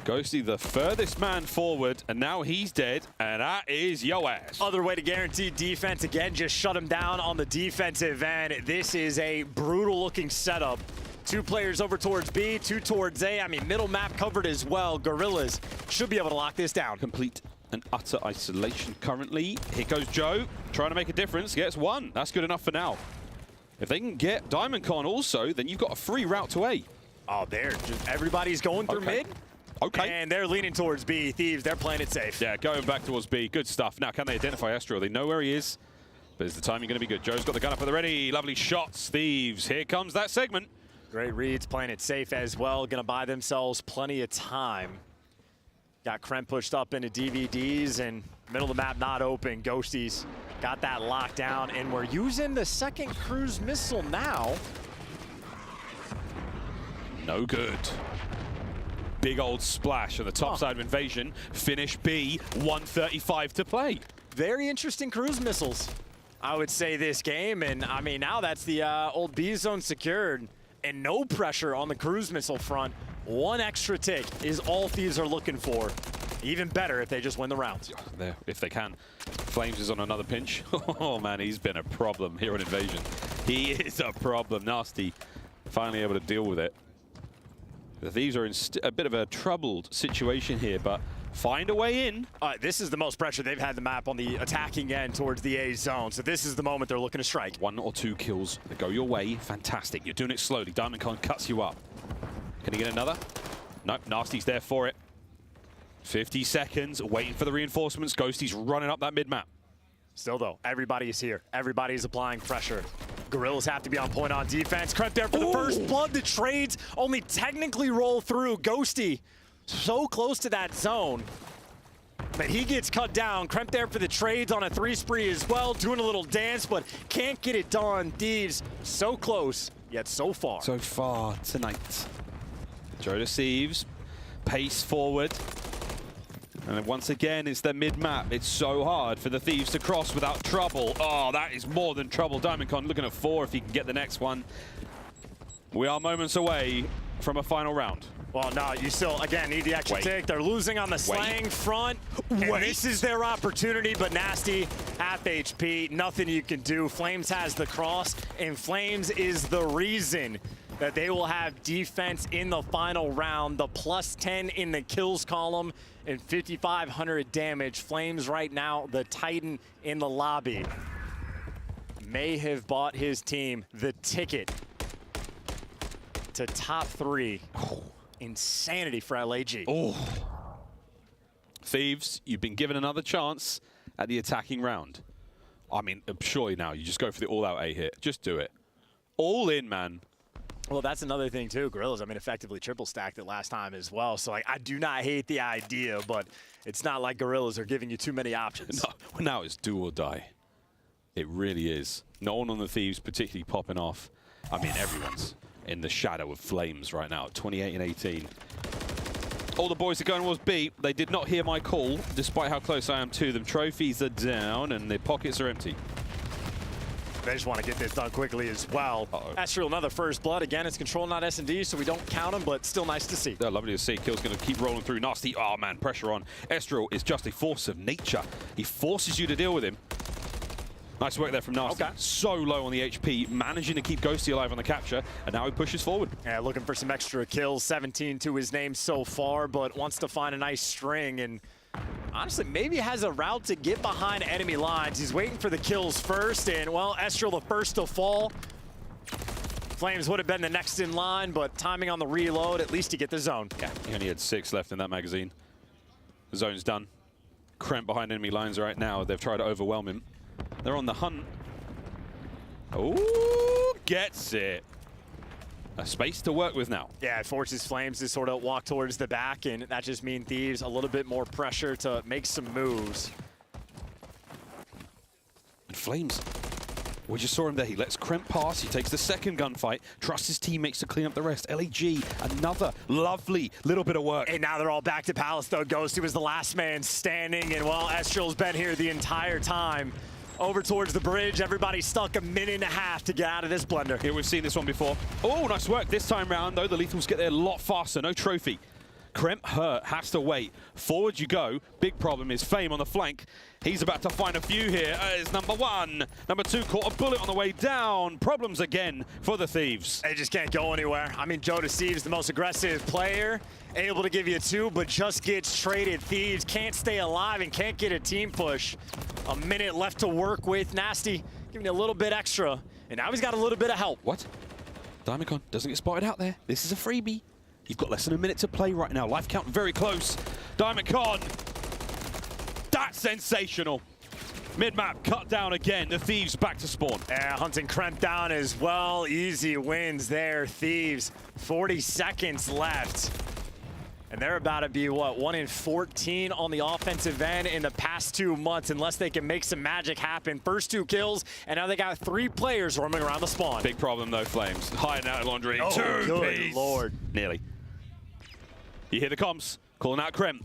Ghosty, the furthest man forward, and now he's dead, and that is yo ass. Other way to guarantee defense, again, just shut him down on the defensive end. This is a brutal-looking setup. 2 players over towards B, 2 towards A. I mean, middle map covered as well. Gorillas should be able to lock this down. Complete and utter isolation currently. Here goes Joe, trying to make a difference. Gets 1. That's good enough for now. If they can get DiamondCon also, then you've got a free route to A. Oh, there. Just everybody's going through mid. Okay. And they're leaning towards B. Thieves, they're playing it safe. Yeah, going back towards B. Good stuff. Now, can they identify Estriel? They know where he is. But is the timing going to be good? Joe's got the gun up at the ready. Lovely shots. Thieves, here comes that segment. Great reads, playing it safe as well. Going to buy themselves plenty of time. Got Kremp pushed up into DVDs, and middle of the map not open. Ghosties got that locked down, and we're using the second cruise missile now. No good. Big old splash on the top side of Invasion. Finish B, 135 to play. Very interesting cruise missiles, I would say, this game. And, I mean, now that's the old B zone secured. And no pressure on the cruise missile front. 1 extra tick is all Thieves are looking for. Even better if they just win the rounds. If they can. Flames is on another pinch. Oh, man, he's been a problem here on Invasion. He is a problem. Nasty finally able to deal with it. The Thieves are in a bit of a troubled situation here, but find a way in. This is the most pressure they've had the map on the attacking end towards the A zone. So this is the moment they're looking to strike. 1 or 2 kills that go your way. Fantastic. You're doing it slowly. DiamondCon cuts you up. Can he get another? Nope. Nasty's there for it. 50 seconds. Waiting for the reinforcements. Ghosty's running up that mid-map. Still, though, everybody is here. Everybody is applying pressure. Gorillas have to be on point on defense. Kremp there for the first blood. The trades only technically roll through. Ghosty so close to that zone. But he gets cut down. Kremp there for the trades on a 3 spree as well, doing a little dance, but can't get it done. Thieves so close, yet so far. So far tonight. Joe Deceives, pace forward. And then once again, it's the mid-map. It's so hard for the Thieves to cross without trouble. Oh, that is more than trouble. Diamondcon looking at 4 if he can get the next one. We are moments away from a final round. Well, no, you still, again, need the extra tick. They're losing on the slang front. And this is their opportunity, but Nasty, half HP, nothing you can do. Flames has the cross, and Flames is the reason that they will have defense in the final round. The +10 in the kills column and 5,500 damage. Flames right now, the Titan in the lobby, may have bought his team the ticket to top 3. Insanity for LAG. Oh. Thieves, you've been given another chance at the attacking round. I mean, surely now you just go for the all-out A hit. Just do it. All in, man. Well, that's another thing too. Gorillas, I mean, effectively triple stacked it last time as well. So, like, I do not hate the idea, but it's not like Gorillas are giving you too many options. No, now it's do or die. It really is. No one on the Thieves particularly popping off. I mean, everyone's in the shadow of Flames right now, 28 and 18. All the boys are going towards B. They did not hear my call, despite how close I am to them. Trophies are down, and their pockets are empty. They just want to get this done quickly as well. Astral, another first blood. Again, it's control, not S&D, so we don't count them, but still nice to see. They're lovely to see. Kill's going to keep rolling through. Nasty. Oh, man, pressure on. Estral is just a force of nature. He forces you to deal with him. Nice work there from Nasty. Okay. So low on the HP, managing to keep Ghosty alive on the capture, and now he pushes forward. Yeah, looking for some extra kills. 17 to his name so far, but wants to find a nice string, and honestly, maybe has a route to get behind enemy lines. He's waiting for the kills first, and, well, Estral the first to fall. Flames would have been the next in line, but timing on the reload, at least to get the zone. Yeah, he only had 6 left in that magazine. The zone's done. Kremp behind enemy lines right now. They've tried to overwhelm him. They're on the hunt. Oh, gets it. A space to work with now. Yeah, it forces Flames to sort of walk towards the back, and that just means Thieves a little bit more pressure to make some moves. And Flames, we just saw him there. He lets Kremp pass. He takes the second gunfight. Trusts his teammates to clean up the rest. LAG, another lovely little bit of work. And now they're all back to Palace, though. Ghosty was the last man standing, and, well, Estral's been here the entire time. Over towards the bridge. Everybody stuck a minute and a half to get out of this blender. Yeah, we've seen this one before. Oh, nice work this time round, though. The Lethals get there a lot faster. No trophy. Kremp hurt, has to wait. Forward you go. Big problem is Fame on the flank. He's about to find a few here. It's number 1. Number 2 caught a bullet on the way down. Problems again for the Thieves. They just can't go anywhere. I mean, Joe Deceives, the most aggressive player, able to give you 2, but just gets traded. Thieves can't stay alive and can't get a team push. A minute left to work with. Nasty giving you a little bit extra, and now he's got a little bit of help. What? Diamondcon doesn't get spotted out there. This is a freebie. You've got less than a minute to play right now. Life count very close. Diamondcon. That's sensational. Mid-map cut down again. The Thieves back to spawn. Yeah, hunting Kremp down as well. Easy wins there, Thieves. 40 seconds left. And they're about to be, what, 1 in 14 on the offensive end in the past 2 months, unless they can make some magic happen. First 2 kills, and now they got 3 players roaming around the spawn. Big problem, though, Flames. Hiding out of laundry. Oh, 2 good piece. Lord. Nearly. You hear the comms calling out Kremp.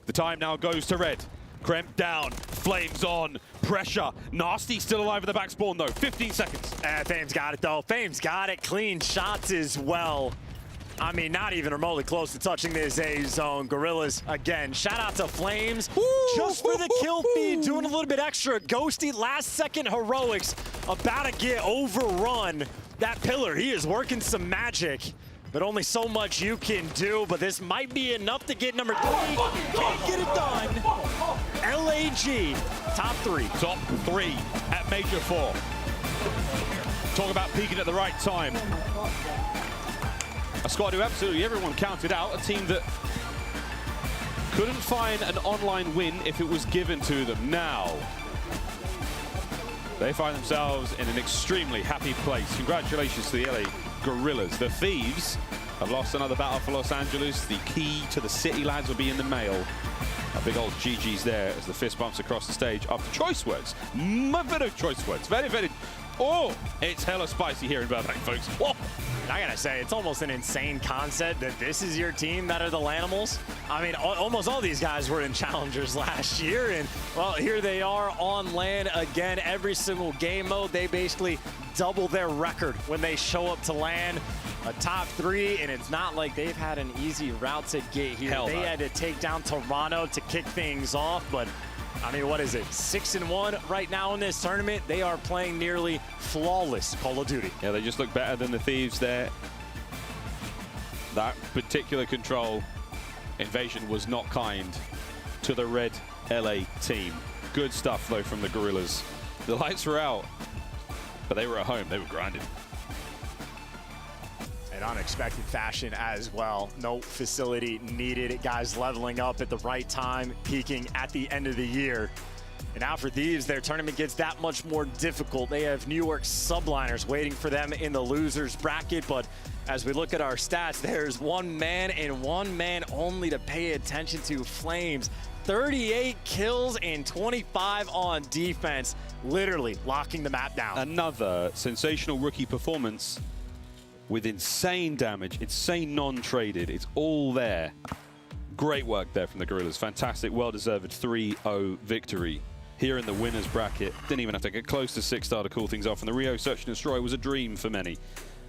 The time now goes to red. Kremp down. Flames on. Pressure. Nasty still alive in the back spawn, though. 15 seconds. Fame's got it, though. Fame's got it. Clean shots as well. I mean, not even remotely close to touching this A zone. Gorillas, again, shout out to Flames. Just for the kill feed, doing a little bit extra. Ghosty, last second heroics, about to get overrun. That pillar, he is working some magic, but only so much you can do. But this might be enough to get number 3. Can't get it done. LAG, top 3. Top 3 at Major 4. Talk about peaking at the right time. A squad who absolutely everyone counted out. A team that couldn't find an online win if it was given to them. Now, they find themselves in an extremely happy place. Congratulations to the LA Gorillas. The Thieves have lost another battle for Los Angeles. The key to the city, lads, will be in the mail. A big old GG's there as the fist bumps across the stage after choice words. A bit of choice words. Very, very... Oh, it's hella spicy here in Burbank, folks. Whoa. I gotta say, it's almost an insane concept that this is your team that are the Lanimals. I mean, almost all these guys were in Challengers last year, and, well, here they are on LAN again. Every single game mode, they basically double their record when they show up to LAN. A top 3, and it's not like they've had an easy route to get here. They had to take down Toronto to kick things off, but I mean, what is it? 6-1 right now in this tournament. They are playing nearly flawless Call of Duty. Yeah, they just look better than the Thieves there. That particular control invasion was not kind to the red LA team. Good stuff, though, from the Gorillas. The lights were out, but they were at home. They were grinding. In unexpected fashion as well. No facility needed. Guys leveling up at the right time, peaking at the end of the year. And now for Thieves, their tournament gets that much more difficult. They have New York subliners waiting for them in the losers bracket, but as we look at our stats, there's one man and one man only to pay attention to. Flames, 38 kills and 25 on defense, literally locking the map down. Another sensational rookie performance with insane damage, insane non-traded. It's all there. Great work there from the Gorillas. Fantastic, well-deserved 3-0 victory here in the winners bracket. Didn't even have to get close to 6-star to cool things off, and the Rio Search and Destroy was a dream for many.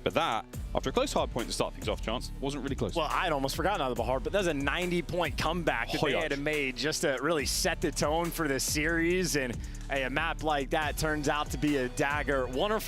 But that, after a close hard point to start things off, Chance, wasn't really close. Well, I'd almost forgotten about the hard, but that's a 90-point comeback that they had made just to really set the tone for this series. And a map like that turns out to be a dagger. Wonderful.